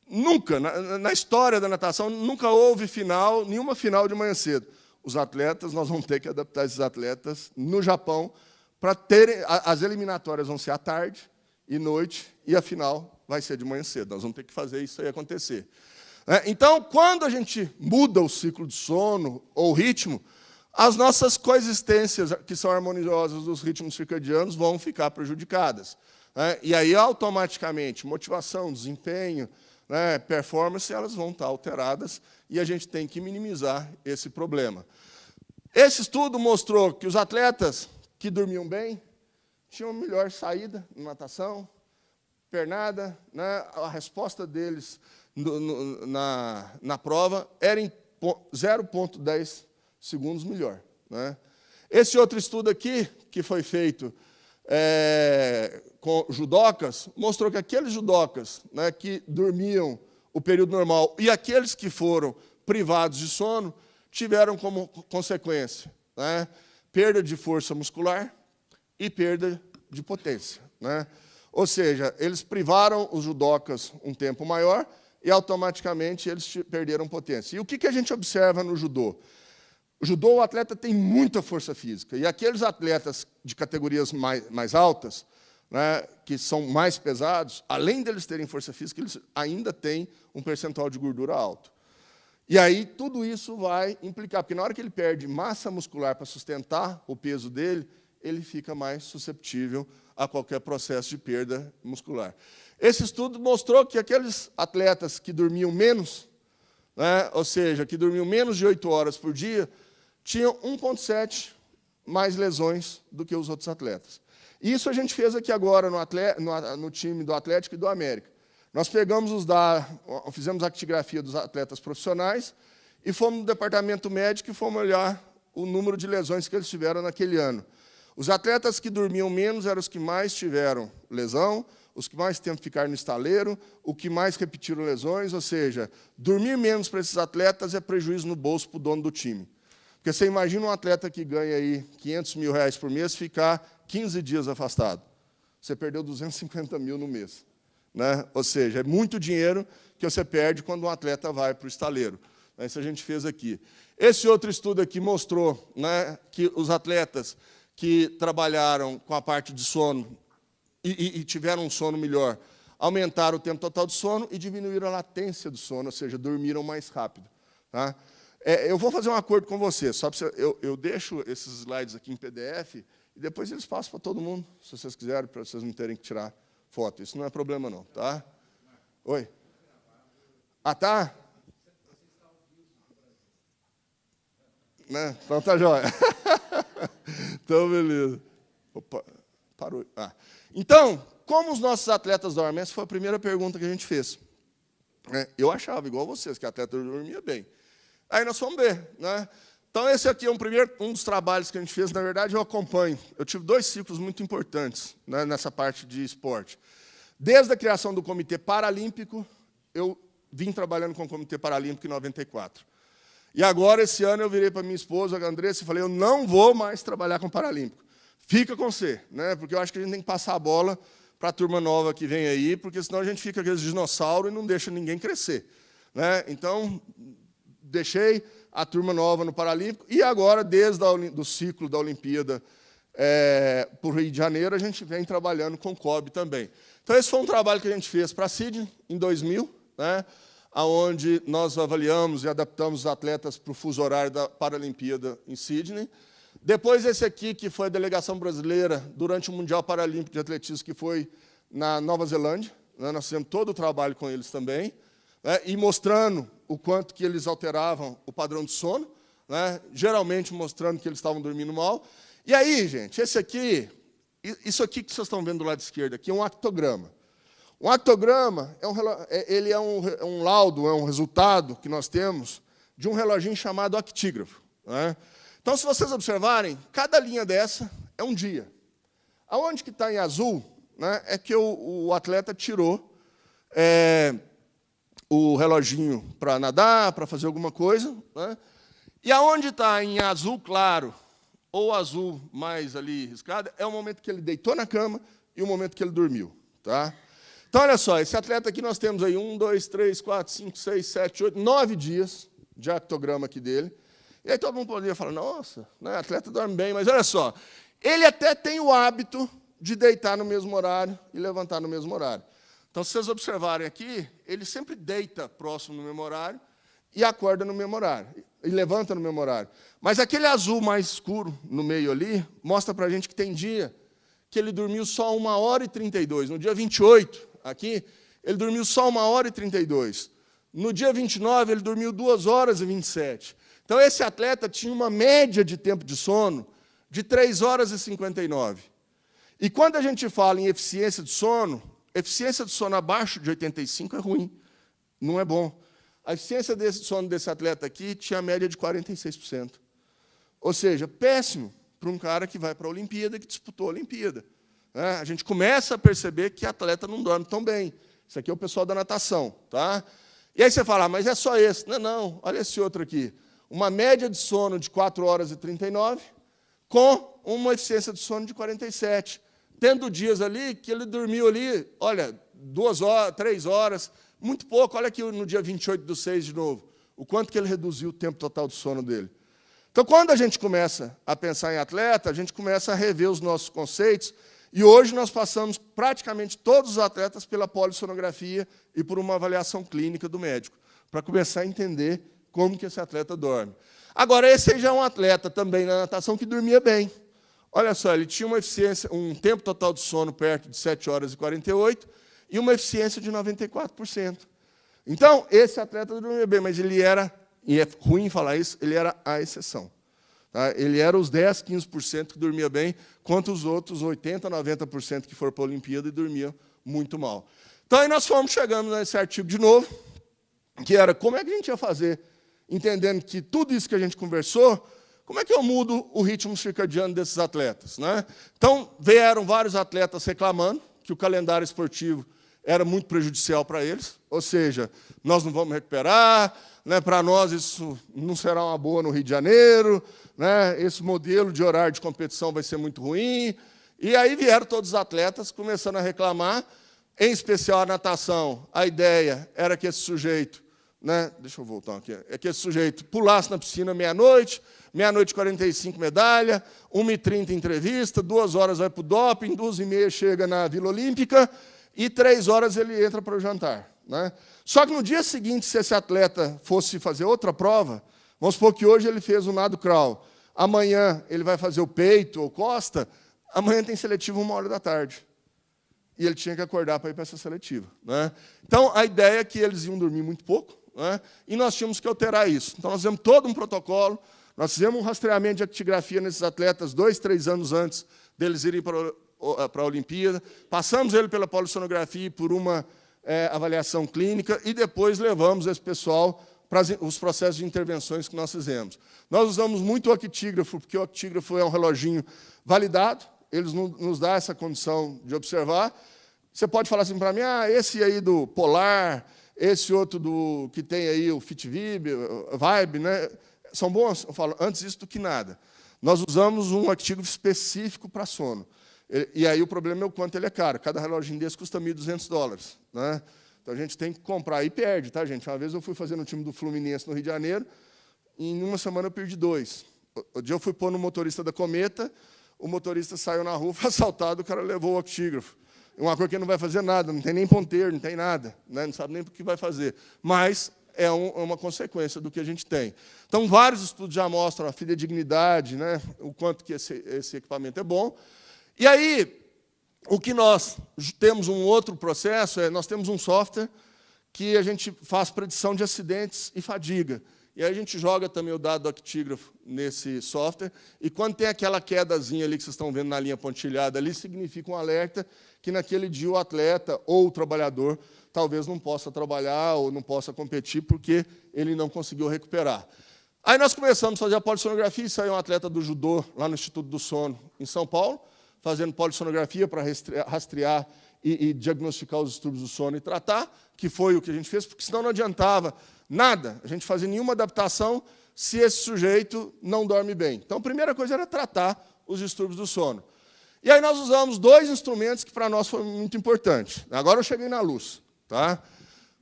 Nunca, na história da natação, nunca houve final, nenhuma final de manhã cedo. Os atletas, nós vamos ter que adaptar esses atletas no Japão para terem. As eliminatórias vão ser à tarde e noite, e a final vai ser de manhã cedo. Nós vamos ter que fazer isso aí acontecer. Então, quando a gente muda o ciclo de sono ou o ritmo, as nossas coexistências, que são harmoniosas dos ritmos circadianos, vão ficar prejudicadas. E aí, automaticamente, motivação, desempenho, performance, elas vão estar alteradas, e a gente tem que minimizar esse problema. Esse estudo mostrou que os atletas que dormiam bem tinham melhor saída na natação, pernada, a resposta deles na prova era em 0,10 segundos melhor. Esse outro estudo aqui, que foi feito com judocas, mostrou que aqueles judocas que dormiam o período normal e aqueles que foram privados de sono tiveram como consequência perda de força muscular e perda de potência. Ou seja, eles privaram os judocas um tempo maior e, automaticamente, eles perderam potência. E o que a gente observa no judô? O judô, o atleta tem muita força física. E aqueles atletas de categorias mais altas, que são mais pesados, além deles terem força física, eles ainda têm um percentual de gordura alto. E aí, tudo isso vai implicar, porque na hora que ele perde massa muscular para sustentar o peso dele, ele fica mais susceptível a qualquer processo de perda muscular. Esse estudo mostrou que aqueles atletas que dormiam menos, ou seja, que dormiam menos de 8 horas por dia, tinham 1,7 mais lesões do que os outros atletas. Isso a gente fez aqui agora no time do Atlético e do América. Nós pegamos fizemos a actigrafia dos atletas profissionais e fomos no departamento médico e fomos olhar o número de lesões que eles tiveram naquele ano. Os atletas que dormiam menos eram os que mais tiveram lesão, os que mais tempo ficaram no estaleiro, os que mais repetiram lesões, ou seja, dormir menos para esses atletas é prejuízo no bolso para o dono do time. Porque você imagina um atleta que ganha aí R$500 mil por mês ficar 15 dias afastado. Você perdeu 250 mil no mês. Ou seja, é muito dinheiro que você perde quando um atleta vai para o estaleiro. Isso a gente fez aqui. Esse outro estudo aqui mostrou que os atletas que trabalharam com a parte de sono e tiveram um sono melhor, aumentaram o tempo total de sono e diminuíram a latência do sono, ou seja, dormiram mais rápido. Eu vou fazer um acordo com você, só para eu deixo esses slides aqui em PDF e depois eles passam para todo mundo, se vocês quiserem, para vocês não terem que tirar foto. Isso não é problema, não. Tá? Oi? Ah, tá? Então tá jóia. Então, beleza. Opa, parou. Então, como os nossos atletas dormem? Essa foi a primeira pergunta que a gente fez. Eu achava, igual vocês, que a atleta dormia bem. Aí nós fomos ver. Então, esse aqui é um dos trabalhos que a gente fez. Na verdade, eu acompanho. Eu tive 2 ciclos muito importantes nessa parte de esporte. Desde a criação do Comitê Paralímpico, eu vim trabalhando com o Comitê Paralímpico em 94. E agora, esse ano, eu virei para minha esposa, a Andressa, e falei, eu não vou mais trabalhar com o Paralímpico. Fica com você, porque eu acho que a gente tem que passar a bola para a turma nova que vem aí, porque senão a gente fica aqueles dinossauros e não deixa ninguém crescer. Então, deixei a turma nova no Paralímpico, e agora, desde o ciclo da Olimpíada para o Rio de Janeiro, a gente vem trabalhando com o COB também. Então, esse foi um trabalho que a gente fez para a Sydney, em 2000, onde nós avaliamos e adaptamos os atletas para o fuso horário da Paralimpíada em Sydney. Depois, esse aqui, que foi a delegação brasileira durante o Mundial Paralímpico de Atletismo, que foi na Nova Zelândia. Nós fizemos todo o trabalho com eles também, e mostrando o quanto que eles alteravam o padrão de sono, geralmente mostrando que eles estavam dormindo mal. E aí, gente, isso aqui que vocês estão vendo do lado esquerdo aqui é um actograma. Um actograma ele é um laudo, é um resultado que nós temos de um reloginho chamado actígrafo. Então, se vocês observarem, cada linha dessa é um dia. Aonde que está em azul é que o atleta tirou o reloginho para nadar, para fazer alguma coisa, E aonde está em azul claro, ou azul mais ali riscado, é o momento que ele deitou na cama e o momento que ele dormiu. Tá? Então, olha só, esse atleta aqui nós temos aí 1, 2, 3, 4, 5, 6, 7, 8, 9 dias de actograma aqui dele. E aí todo mundo poderia falar, nossa, né, atleta dorme bem, mas olha só, ele até tem o hábito de deitar no mesmo horário e levantar no mesmo horário. Então, se vocês observarem aqui, ele sempre deita próximo no mesmo horário e acorda no mesmo horário, e levanta no mesmo horário. Mas aquele azul mais escuro no meio ali mostra para a gente que tem dia que ele dormiu só 1h32. No dia 28, aqui, ele dormiu só 1h32. No dia 29, ele dormiu 2h27. Então, esse atleta tinha uma média de tempo de sono de 3h59. E quando a gente fala em eficiência de sono abaixo de 85 é ruim, não é bom. A eficiência de sono desse atleta aqui tinha a média de 46%. Ou seja, péssimo para um cara que vai para a Olimpíada, que disputou a Olimpíada. A gente começa a perceber que atleta não dorme tão bem. Isso aqui é o pessoal da natação. Tá? E aí você fala, mas é só esse. Não, não, olha esse outro aqui. Uma média de sono de 4h39, com uma eficiência de sono de 47. Tendo dias ali que ele dormiu ali, olha, 2 horas, 3 horas, muito pouco. Olha aqui no dia 28/6 de novo, o quanto que ele reduziu o tempo total de sono dele. Então, quando a gente começa a pensar em atleta, a gente começa a rever os nossos conceitos, e hoje nós passamos praticamente todos os atletas pela polissonografia e por uma avaliação clínica do médico, para começar a entender como que esse atleta dorme. Agora, esse aí já é um atleta também na natação que dormia bem. Olha só, ele tinha uma eficiência, um tempo total de sono perto de 7h48 e uma eficiência de 94%. Então, esse atleta dormia bem, mas ele era, e é ruim falar isso, ele era a exceção. Tá? Ele era os 10, 15% que dormia bem, contra os outros 80%, 90% que foram para a Olimpíada e dormiam muito mal. Então, aí nós fomos chegando nesse artigo de novo, que era como é que a gente ia fazer, entendendo que tudo isso que a gente conversou, como é que eu mudo o ritmo circadiano desses atletas? Né? Então, vieram vários atletas reclamando que o calendário esportivo era muito prejudicial para eles, ou seja, nós não vamos recuperar, né, para nós isso não será uma boa no Rio de Janeiro, né, esse modelo de horário de competição vai ser muito ruim. E aí vieram todos os atletas começando a reclamar, em especial a natação. A ideia era que esse sujeito, né, deixa eu voltar aqui, é que esse sujeito pulasse na piscina meia-noite, meia-noite e 45 medalha, 1h30 entrevista, 2 horas vai para o doping, 2h30 chega na Vila Olímpica, e 3 horas ele entra para o jantar. Né? Só que no dia seguinte, se esse atleta fosse fazer outra prova, vamos supor que hoje ele fez o nado crawl, amanhã ele vai fazer o peito ou costa, amanhã tem seletivo 1h da tarde. E ele tinha que acordar para ir para essa seletiva. Né? Então, a ideia é que eles iam dormir muito pouco, né? E nós tínhamos que alterar isso. Então, nós fizemos todo um protocolo, nós fizemos um rastreamento de actigrafia nesses atletas 2, 3 anos antes deles irem para a Olimpíada, passamos ele pela polissonografia e por uma avaliação clínica, e depois levamos esse pessoal para os processos de intervenções que nós fizemos. Nós usamos muito o actígrafo, porque o actígrafo é um reloginho validado, eles nos dão essa condição de observar. Você pode falar assim para mim, esse aí do Polar, esse outro do que tem aí o FitVib, Vibe, né? São bons? Eu falo, antes isso do que nada. Nós usamos um actígrafo específico para sono. E aí o problema é o quanto ele é caro. Cada reloginho desse custa $1.200. Né? Então, a gente tem que comprar. E perde, tá, gente? Uma vez eu fui fazer no time do Fluminense, no Rio de Janeiro, e em uma semana eu perdi 2. O dia eu fui pôr no motorista da Cometa, o motorista saiu na rua, foi assaltado, o cara levou o actígrafo. Uma coisa que não vai fazer nada, não tem nem ponteiro, não tem nada, né? Não sabe nem o que vai fazer. Mas é uma consequência do que a gente tem. Então, vários estudos já mostram a fidedignidade, né? O quanto que esse equipamento é bom. E aí, o que nós temos um outro processo, nós temos um software que a gente faz predição de acidentes e fadiga. E aí a gente joga também o dado do actígrafo nesse software, e quando tem aquela quedazinha ali que vocês estão vendo na linha pontilhada ali, significa um alerta que naquele dia o atleta ou o trabalhador talvez não possa trabalhar ou não possa competir porque ele não conseguiu recuperar. Aí nós começamos a fazer a polissonografia, e saiu um atleta do judô lá no Instituto do Sono, em São Paulo, fazendo polissonografia para rastrear e diagnosticar os distúrbios do sono e tratar, que foi o que a gente fez, porque senão não adiantava nada, a gente fazia nenhuma adaptação se esse sujeito não dorme bem. Então, a primeira coisa era tratar os distúrbios do sono. E aí nós usamos 2 instrumentos que para nós foi muito importante. Agora eu cheguei na luz. Tá?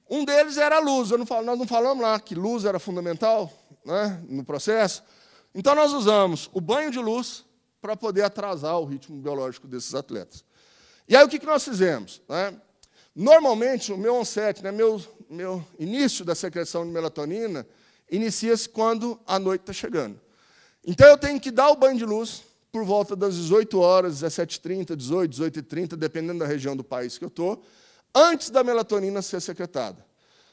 Um deles era a luz. Nós não falamos lá que luz era fundamental, né, no processo. Então, nós usamos o banho de luz para poder atrasar o ritmo biológico desses atletas. E aí, o que nós fizemos? Né? Normalmente, o meu onset, né, meu início da secreção de melatonina, inicia-se quando a noite está chegando. Então, eu tenho que dar o banho de luz por volta das 18 horas, 17h30, 18, 18h30, dependendo da região do país que eu estou, antes da melatonina ser secretada.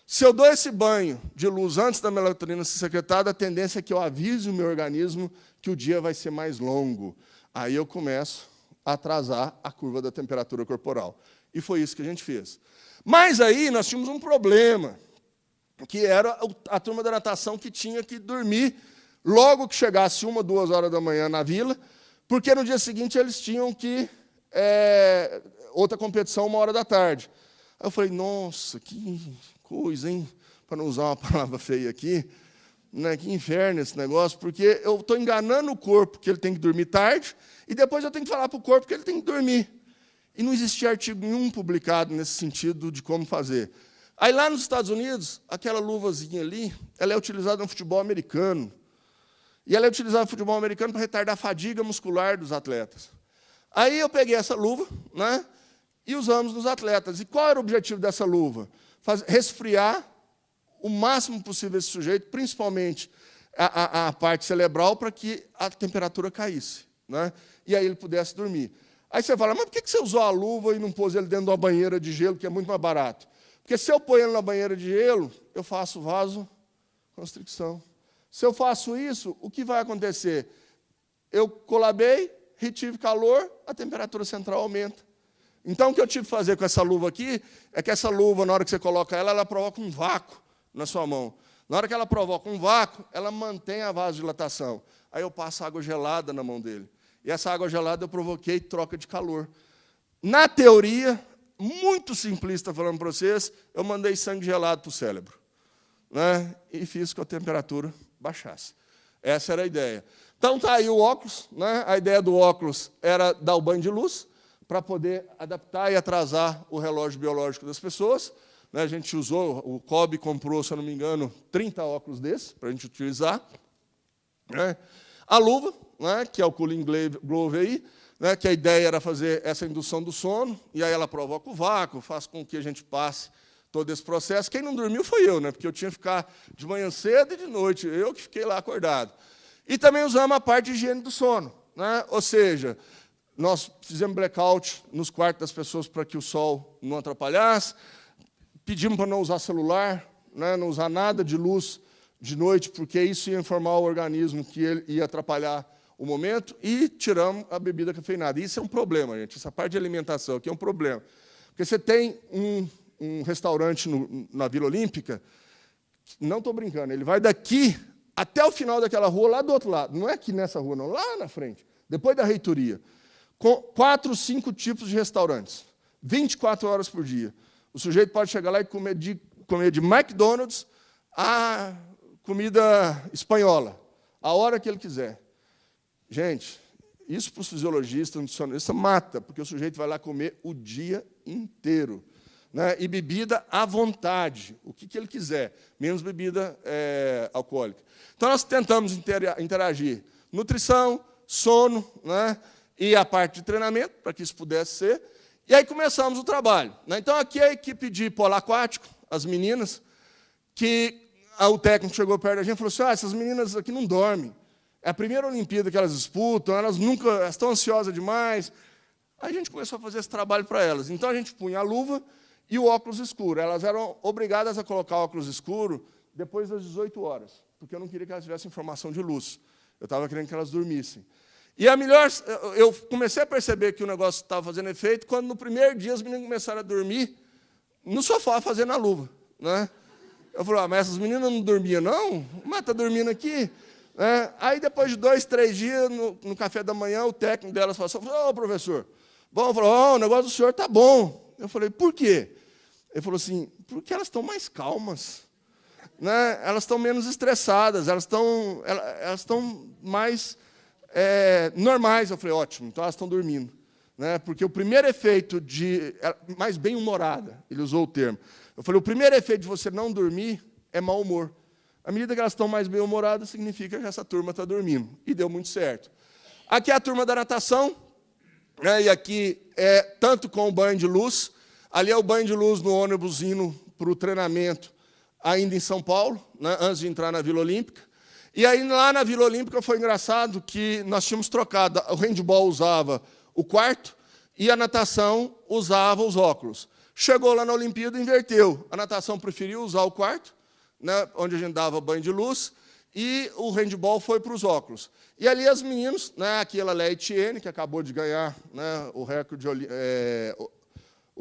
Se eu dou esse banho de luz antes da melatonina ser secretada, a tendência é que eu avise o meu organismo que o dia vai ser mais longo. Aí eu começo a atrasar a curva da temperatura corporal. E foi isso que a gente fez. Mas aí nós tínhamos um problema, que era a turma da natação que tinha que dormir logo que chegasse 1, 2 horas da manhã na vila, porque no dia seguinte eles tinham que outra competição 1 hora da tarde. Aí eu falei, nossa, que coisa, hein? Para não usar uma palavra feia aqui, né? Que inferno esse negócio, porque eu estou enganando o corpo que ele tem que dormir tarde, e depois eu tenho que falar para o corpo que ele tem que dormir. E não existia artigo nenhum publicado nesse sentido de como fazer. Aí, lá nos Estados Unidos, aquela luvazinha ali, ela é utilizada no futebol americano. E ela é utilizada no futebol americano para retardar a fadiga muscular dos atletas. Aí eu peguei essa luva, né, e usamos nos atletas. E qual era o objetivo dessa luva? Resfriar o máximo possível esse sujeito, principalmente a parte cerebral, para que a temperatura caísse, né, e aí ele pudesse dormir. Aí você fala, mas por que você usou a luva e não pôs ele dentro de uma banheira de gelo, que é muito mais barato? Porque se eu pôr ele na banheira de gelo, eu faço vasoconstricção. Se eu faço isso, o que vai acontecer? Eu colabei, retive calor, a temperatura central aumenta. Então, o que eu tive que fazer com essa luva aqui, é que essa luva, na hora que você coloca ela, ela provoca um vácuo na sua mão. Na hora que ela provoca um vácuo, ela mantém a vasodilatação. Aí eu passo água gelada na mão dele. E essa água gelada eu provoquei troca de calor. Na teoria, muito simplista falando para vocês, eu mandei sangue gelado para o cérebro, né, e fiz com que a temperatura baixasse. Essa era a ideia. Então, está aí o óculos. Né, a ideia do óculos era dar o banho de luz, para poder adaptar e atrasar o relógio biológico das pessoas. Né, a gente usou, o COB comprou, se eu não me engano, 30 óculos desses, para a gente utilizar. Né. A luva, né, que é o Cooling Glove aí, né, que a ideia era fazer essa indução do sono, e aí ela provoca o vácuo, faz com que a gente passe todo esse processo. Quem não dormiu foi eu, né, porque eu tinha que ficar de manhã cedo e de noite, eu que fiquei lá acordado. E também usamos a parte de higiene do sono. Né, ou seja, nós fizemos blackout nos quartos das pessoas para que o sol não atrapalhasse, pedimos para não usar celular, né, não usar nada de luz de noite, porque isso ia informar o organismo que ele ia atrapalhar o momento, e tiramos a bebida cafeinada. Isso é um problema, gente. Essa parte de alimentação aqui é um problema. Porque você tem um restaurante na Vila Olímpica, não estou brincando, ele vai daqui até o final daquela rua, lá do outro lado. Não é aqui nessa rua, não, lá na frente, depois da reitoria. Com 4, 5 tipos de restaurantes, 24 horas por dia. O sujeito pode chegar lá e comer de McDonald's a comida espanhola, a hora que ele quiser. Gente, isso para os fisiologistas, nutricionistas, mata, porque o sujeito vai lá comer o dia inteiro. Né? E bebida à vontade, o que ele quiser, menos bebida alcoólica. Então, nós tentamos interagir nutrição, sono, né? E a parte de treinamento, para que isso pudesse ser. E aí começamos o trabalho. Né? Então, aqui a equipe de polo aquático, as meninas, que o técnico chegou perto da gente e falou assim, essas meninas aqui não dormem. É a primeira Olimpíada que elas disputam, elas estão ansiosas demais. Aí a gente começou a fazer esse trabalho para elas. Então, a gente punha a luva e o óculos escuro. Elas eram obrigadas a colocar óculos escuro depois das 18 horas, porque eu não queria que elas tivessem informação de luz. Eu estava querendo que elas dormissem. E eu comecei a perceber que o negócio estava fazendo efeito quando, no primeiro dia, as meninas começaram a dormir no sofá, fazendo a luva. Né? Eu falei, mas essas meninas não dormiam, não? Mas está dormindo aqui. Aí, depois de 2, 3 dias, no café da manhã, o técnico delas falou, professor, bom, o negócio do senhor está bom. Eu falei, por quê? Ele falou assim, porque elas estão mais calmas. né, elas estão menos estressadas, elas estão mais normais. Eu falei, ótimo, então elas estão dormindo. Né, porque o primeiro efeito mais bem-humorada, ele usou o termo. Eu falei, o primeiro efeito de você não dormir é mau humor. À medida que elas estão mais bem-humoradas, significa que essa turma está dormindo. E deu muito certo. Aqui é a turma da natação, né, e aqui é tanto com o banho de luz. Ali é o banho de luz no ônibus indo para o treinamento, ainda em São Paulo, né, antes de entrar na Vila Olímpica. E aí, lá na Vila Olímpica, foi engraçado que nós tínhamos trocado. O handball usava o quarto e a natação usava os óculos. Chegou lá na Olimpíada, inverteu. A natação preferiu usar o quarto, né, onde a gente dava banho de luz, e o handball foi para os óculos. E ali as meninas, né, aquela Léa Etienne, que acabou de ganhar, né, o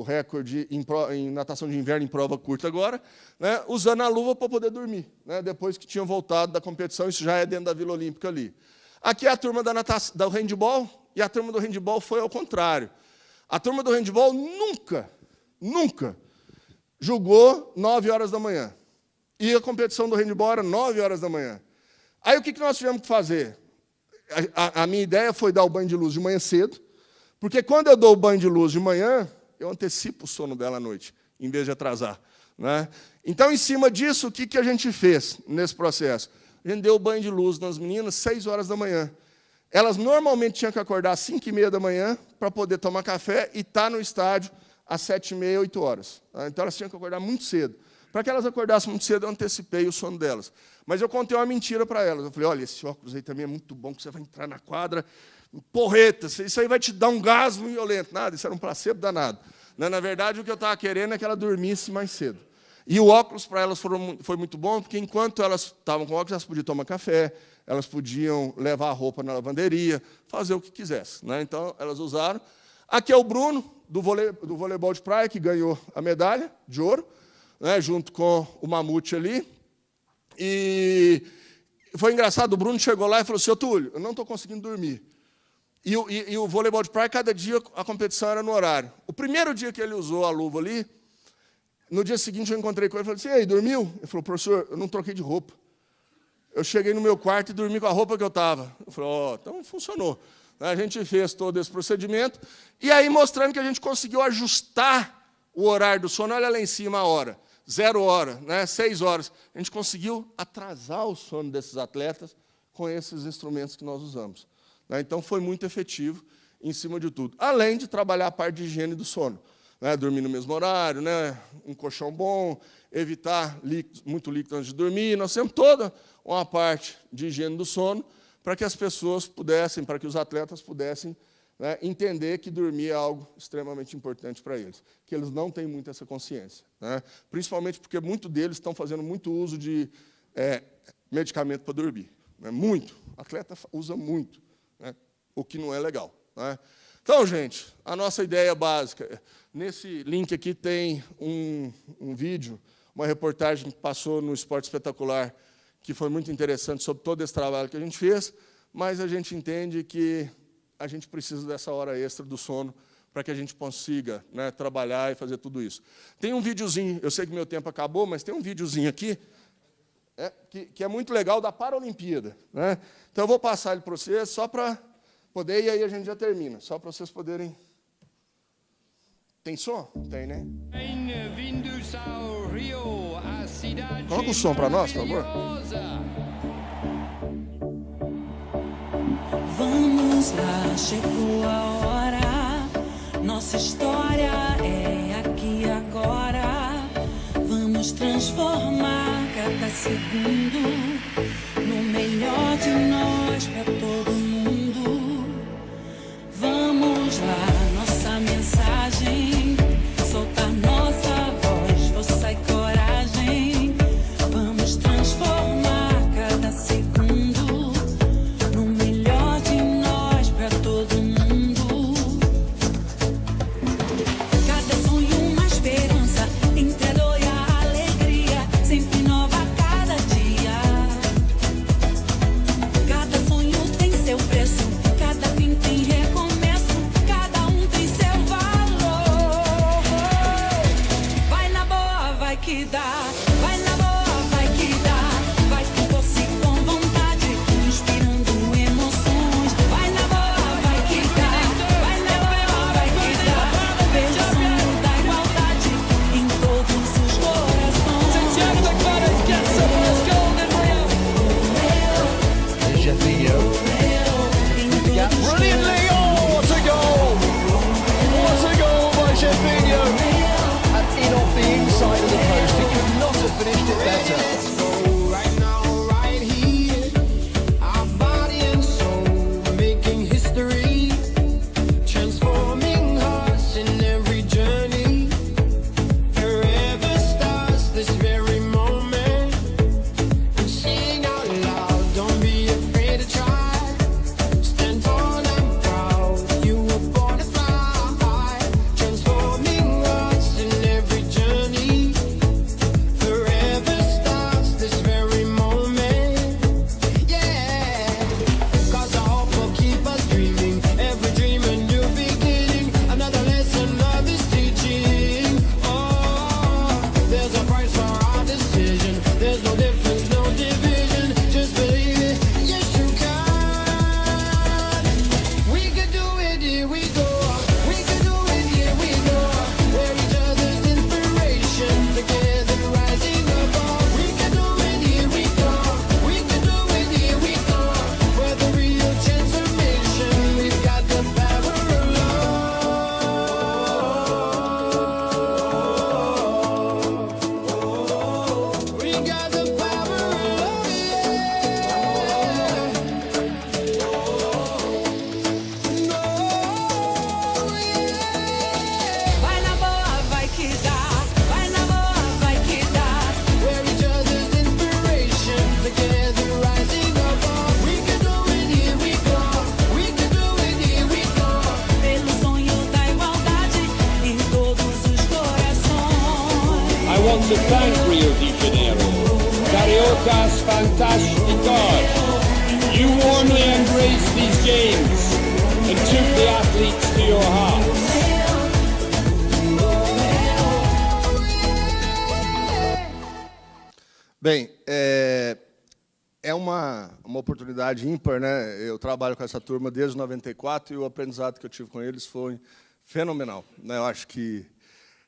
recorde em natação de inverno em prova curta agora, né, usando a luva para poder dormir, né, depois que tinham voltado da competição. Isso já é dentro da Vila Olímpica ali. Aqui é a turma do handball, e a turma do handball foi ao contrário. A turma do handball nunca jogou 9 horas da manhã. E a competição do handball era 9 horas da manhã. Aí o que nós tivemos que fazer? A minha ideia foi dar o banho de luz de manhã cedo, porque quando eu dou o banho de luz de manhã, eu antecipo o sono dela à noite, em vez de atrasar. Né? Então, em cima disso, o que a gente fez nesse processo? A gente deu o banho de luz nas meninas 6 horas da manhã. Elas normalmente tinham que acordar às 5h30 da manhã para poder tomar café e estar no estádio às 7h30, 8 horas. Então, elas tinham que acordar muito cedo. Para que elas acordassem muito cedo, eu antecipei o sono delas. Mas eu contei uma mentira para elas. Eu falei, olha, esse óculos aí também é muito bom, que você vai entrar na quadra, porreta, isso aí vai te dar um gás violento. Nada, isso era um placebo danado. Na verdade, o que eu estava querendo é que ela dormisse mais cedo. E o óculos para elas foi muito bom, porque enquanto elas estavam com óculos, elas podiam tomar café, elas podiam levar a roupa na lavanderia, fazer o que quisessem. Né? Então, elas usaram. Aqui é o Bruno, do voleibol de praia, que ganhou a medalha de ouro, né, junto com o Mamute ali. E foi engraçado, o Bruno chegou lá e falou assim, Túlio, eu não estou conseguindo dormir. E o voleibol de praia, cada dia a competição era no horário. O primeiro dia que ele usou a luva ali, no dia seguinte eu encontrei com ele e falei assim, e aí, dormiu? Ele falou, professor, eu não troquei de roupa. Eu cheguei no meu quarto e dormi com a roupa que eu estava. Eu falei, então funcionou. A gente fez todo esse procedimento, e aí mostrando que a gente conseguiu ajustar o horário do sono. Olha lá em cima a hora, 0 hora, né, 6 horas. A gente conseguiu atrasar o sono desses atletas com esses instrumentos que nós usamos. Então, foi muito efetivo em cima de tudo. Além de trabalhar a parte de higiene do sono. Né, dormir no mesmo horário, né, um colchão bom, evitar muito líquido antes de dormir. Nós temos toda uma parte de higiene do sono para que as pessoas pudessem, para que os atletas pudessem, né, entender que dormir é algo extremamente importante para eles, que eles não têm muito essa consciência. Né, principalmente porque muitos deles estão fazendo muito uso de medicamento para dormir. Né, muito. O atleta usa muito, né, o que não é legal. Né. Então, gente, a nossa ideia básica, nesse link aqui tem um vídeo, uma reportagem que passou no Esporte Espetacular, que foi muito interessante sobre todo esse trabalho que a gente fez, mas a gente entende que a gente precisa dessa hora extra do sono para que a gente consiga, né, trabalhar e fazer tudo isso. Tem um videozinho, eu sei que meu tempo acabou, mas tem um videozinho aqui que é muito legal da Paralimpíada. Né? Então, eu vou passar ele para vocês só para poder, e aí a gente já termina, só para vocês poderem... Tem som? Tem, né? Coloca o som para nós, por favor. Vamos lá, chegou a hora. Nossa história é aqui agora. Vamos transformar cada segundo no melhor de nós para todo mundo. Vamos lá, nossa mensagem, soltar nossa voz, força e coragem. Vamos transformar cada segundo no melhor de nós para todo mundo. Cada sonho uma esperança, entre a dor e a alegria, sempre nova a cada dia. Cada sonho tem seu preço, cada fim tem recomeço, cada um tem seu valor. Vai na boa, vai que dá, vai na boa, vai que want to thank Rio de Janeiro. Cariotas fantásticos. You warmly embraced these games and took the athletes to your hearts. Bem, é uma oportunidade ímpar, né? Eu trabalho com essa turma desde 94 e o aprendizado que eu tive com eles foi fenomenal, né? Eu acho que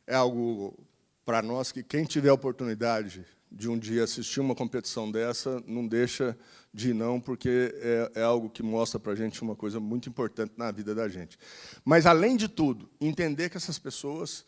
é algo para nós que quem tiver a oportunidade de um dia assistir uma competição dessa, não deixa de ir não, porque é algo que mostra para a gente uma coisa muito importante na vida da gente. Mas, além de tudo, entender que essas pessoas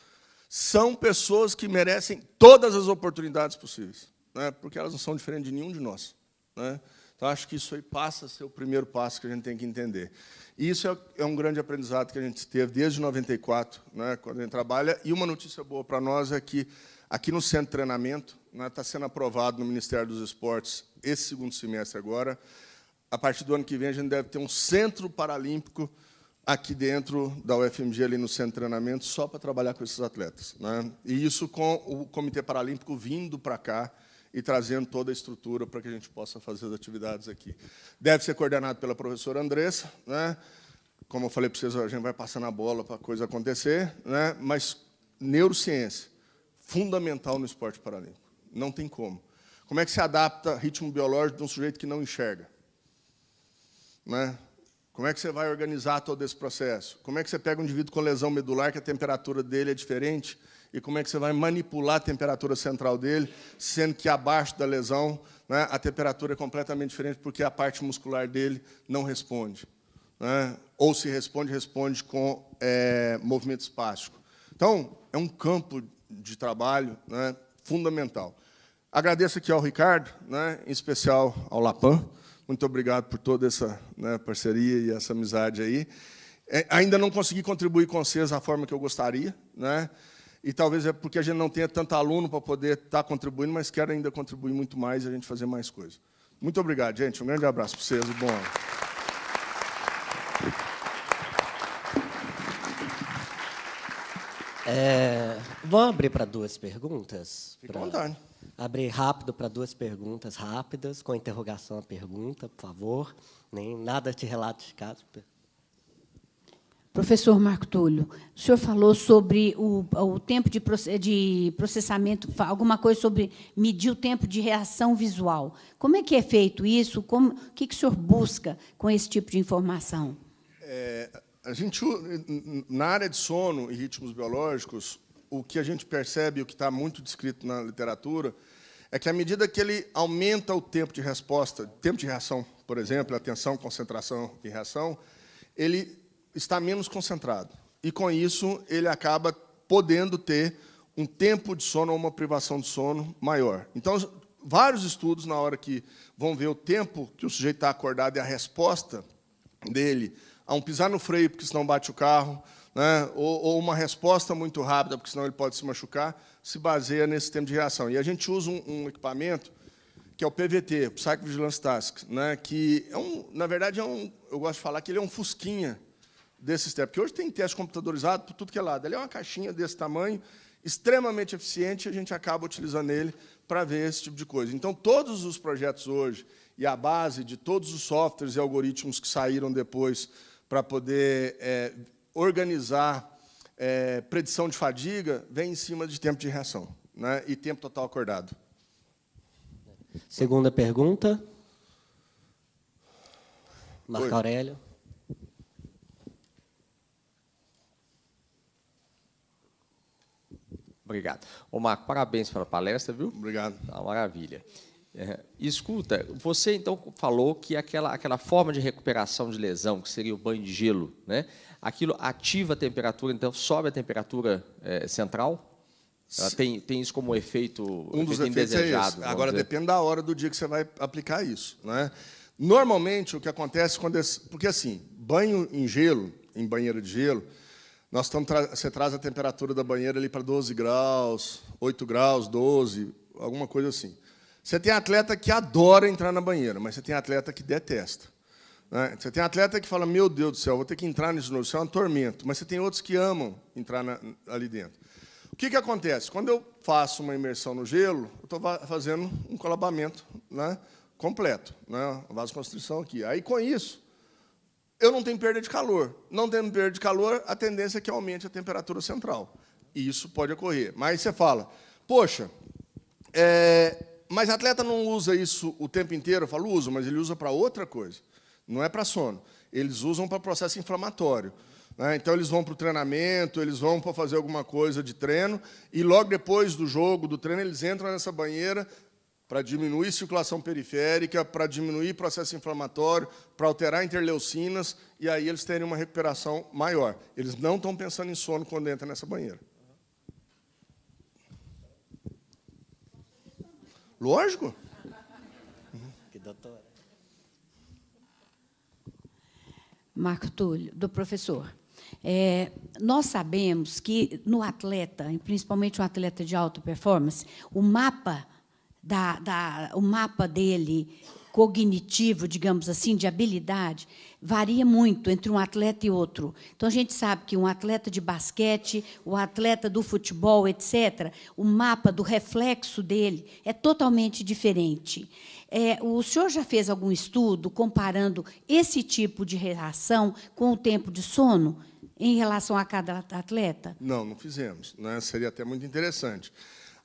são pessoas que merecem todas as oportunidades possíveis, né? Porque elas não são diferentes de nenhum de nós, né? Então, acho que isso aí passa a ser o primeiro passo que a gente tem que entender. E isso é um grande aprendizado que a gente teve desde 94, né, quando a gente trabalha. E uma notícia boa para nós é que, aqui no Centro de Treinamento, está sendo aprovado no Ministério dos Esportes, esse segundo semestre agora, a partir do ano que vem, a gente deve ter um centro paralímpico aqui dentro da UFMG, ali no Centro de Treinamento, só para trabalhar com esses atletas, né? E isso com o Comitê Paralímpico vindo para cá, e trazendo toda a estrutura para que a gente possa fazer as atividades aqui. Deve ser coordenado pela professora Andressa, né? Como eu falei para vocês, a gente vai passando a bola para a coisa acontecer, né? Mas neurociência, fundamental no esporte paralímpico. Não tem como. Como é que se adapta ritmo biológico de um sujeito que não enxerga, né? Como é que você vai organizar todo esse processo? Como é que você pega um indivíduo com lesão medular, que a temperatura dele é diferente, e como é que você vai manipular a temperatura central dele, sendo que abaixo da lesão, né, a temperatura é completamente diferente, porque a parte muscular dele não responde, né? Ou se responde, responde com movimento espástico. Então, é um campo de trabalho, né, fundamental. Agradeço aqui ao Ricardo, né, em especial ao Lapan. Muito obrigado por toda essa, né, parceria e essa amizade aí. Ainda não consegui contribuir com vocês da forma que eu gostaria, né? E talvez é porque a gente não tenha tanto aluno para poder estar contribuindo, mas quero ainda contribuir muito mais e a gente fazer mais coisas. Muito obrigado, gente. Um grande abraço para vocês e bom ano. Vamos abrir para duas perguntas? Fica à vontade. Abrir rápido para duas perguntas rápidas, com interrogação à pergunta, por favor. Nem nada de relato de caso. Professor Marco Túlio, o senhor falou sobre o tempo de processamento, alguma coisa sobre medir o tempo de reação visual. Como é que é feito isso? O que o senhor busca com esse tipo de informação? A gente, na área de sono e ritmos biológicos, o que a gente percebe, o que está muito descrito na literatura, é que, à medida que ele aumenta o tempo de resposta, tempo de reação, por exemplo, atenção, concentração e reação, ele está menos concentrado. E, com isso, ele acaba podendo ter um tempo de sono ou uma privação de sono maior. Então, vários estudos, na hora que vão ver o tempo que o sujeito está acordado e a resposta dele a um pisar no freio, porque senão bate o carro, né, ou uma resposta muito rápida, porque senão ele pode se machucar, se baseia nesse tempo de reação. E a gente usa um equipamento que é o PVT, Psychovigilance Task, né, que na verdade eu gosto de falar que ele é um fusquinha desse sistema, porque hoje tem teste computadorizado por tudo que é lado. Ele é uma caixinha desse tamanho, extremamente eficiente, e a gente acaba utilizando ele para ver esse tipo de coisa. Então, todos os projetos hoje, e a base de todos os softwares e algoritmos que saíram depois para poder organizar predição de fadiga, vem em cima de tempo de reação, né, e tempo total acordado. Segunda pergunta. Marco Aurélio. Obrigado. Ô, Marco, parabéns pela palestra, viu? Obrigado. Uma maravilha. Escuta, você, então, falou que aquela forma de recuperação de lesão, que seria o banho de gelo, né, aquilo ativa a temperatura, então sobe a temperatura central? Ela tem isso como efeito, um dos efeitos indesejado. Agora, depende da hora do dia que você vai aplicar isso, né? Normalmente, o que acontece quando... Porque, assim, banho em gelo, em banheira de gelo, você traz a temperatura da banheira ali para 12 graus, 8 graus, 12, alguma coisa assim. Você tem atleta que adora entrar na banheira, mas você tem atleta que detesta, né? Você tem atleta que fala, meu Deus do céu, vou ter que entrar nisso de novo, isso é um tormento. Mas você tem outros que amam entrar ali dentro. que acontece? Quando eu faço uma imersão no gelo, eu estou fazendo um colabamento, né, completo, né, vasoconstrição aqui. Aí, com isso, eu não tenho perda de calor. Não tendo perda de calor, a tendência é que aumente a temperatura central. E isso pode ocorrer. Mas você fala, poxa, mas atleta não usa isso o tempo inteiro? Eu falo, uso, mas ele usa para outra coisa. Não é para sono. Eles usam para processo inflamatório. Né? Então, eles vão para o treinamento, eles vão para fazer alguma coisa de treino, e logo depois do jogo, do treino, eles entram nessa banheira para diminuir circulação periférica, para diminuir processo inflamatório, para alterar interleucinas, e aí eles terem uma recuperação maior. Eles não estão pensando em sono quando entram nessa banheira. Lógico. Que doutora. Marco Túlio, do professor. Nós sabemos que, no atleta, principalmente um atleta de alta performance, o mapa dele, cognitivo, digamos assim, de habilidade, varia muito entre um atleta e outro. Então, a gente sabe que um atleta de basquete, o atleta do futebol, etc., o mapa do reflexo dele é totalmente diferente. O senhor já fez algum estudo comparando esse tipo de reação com o tempo de sono em relação a cada atleta? Não, não fizemos. Né? Seria até muito interessante.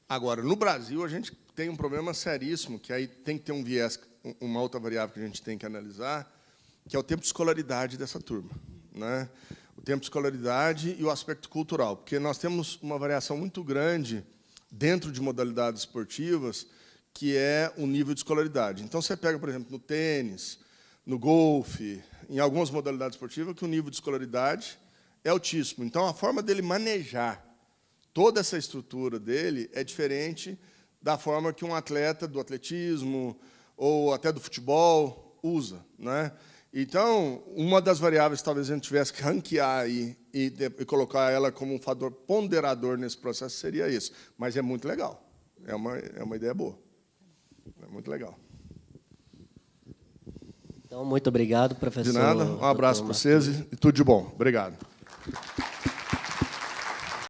Agora, no Brasil, a gente tem um problema seríssimo, que aí tem que ter um viés, uma outra variável que a gente tem que analisar, que é o tempo de escolaridade dessa turma. Né? O tempo de escolaridade e o aspecto cultural, porque nós temos uma variação muito grande dentro de modalidades esportivas, que é o nível de escolaridade. Então, você pega, por exemplo, no tênis, no golfe, em algumas modalidades esportivas, que o nível de escolaridade é altíssimo. Então, a forma dele manejar toda essa estrutura dele é diferente da forma que um atleta do atletismo ou até do futebol usa. Né? Então, uma das variáveis que talvez a gente tivesse que ranquear aí e colocar ela como um fator ponderador nesse processo seria isso. Mas é muito legal. É uma ideia boa. É muito legal. Então, muito obrigado, professor. De nada. Um abraço para vocês e tudo de bom. Obrigado.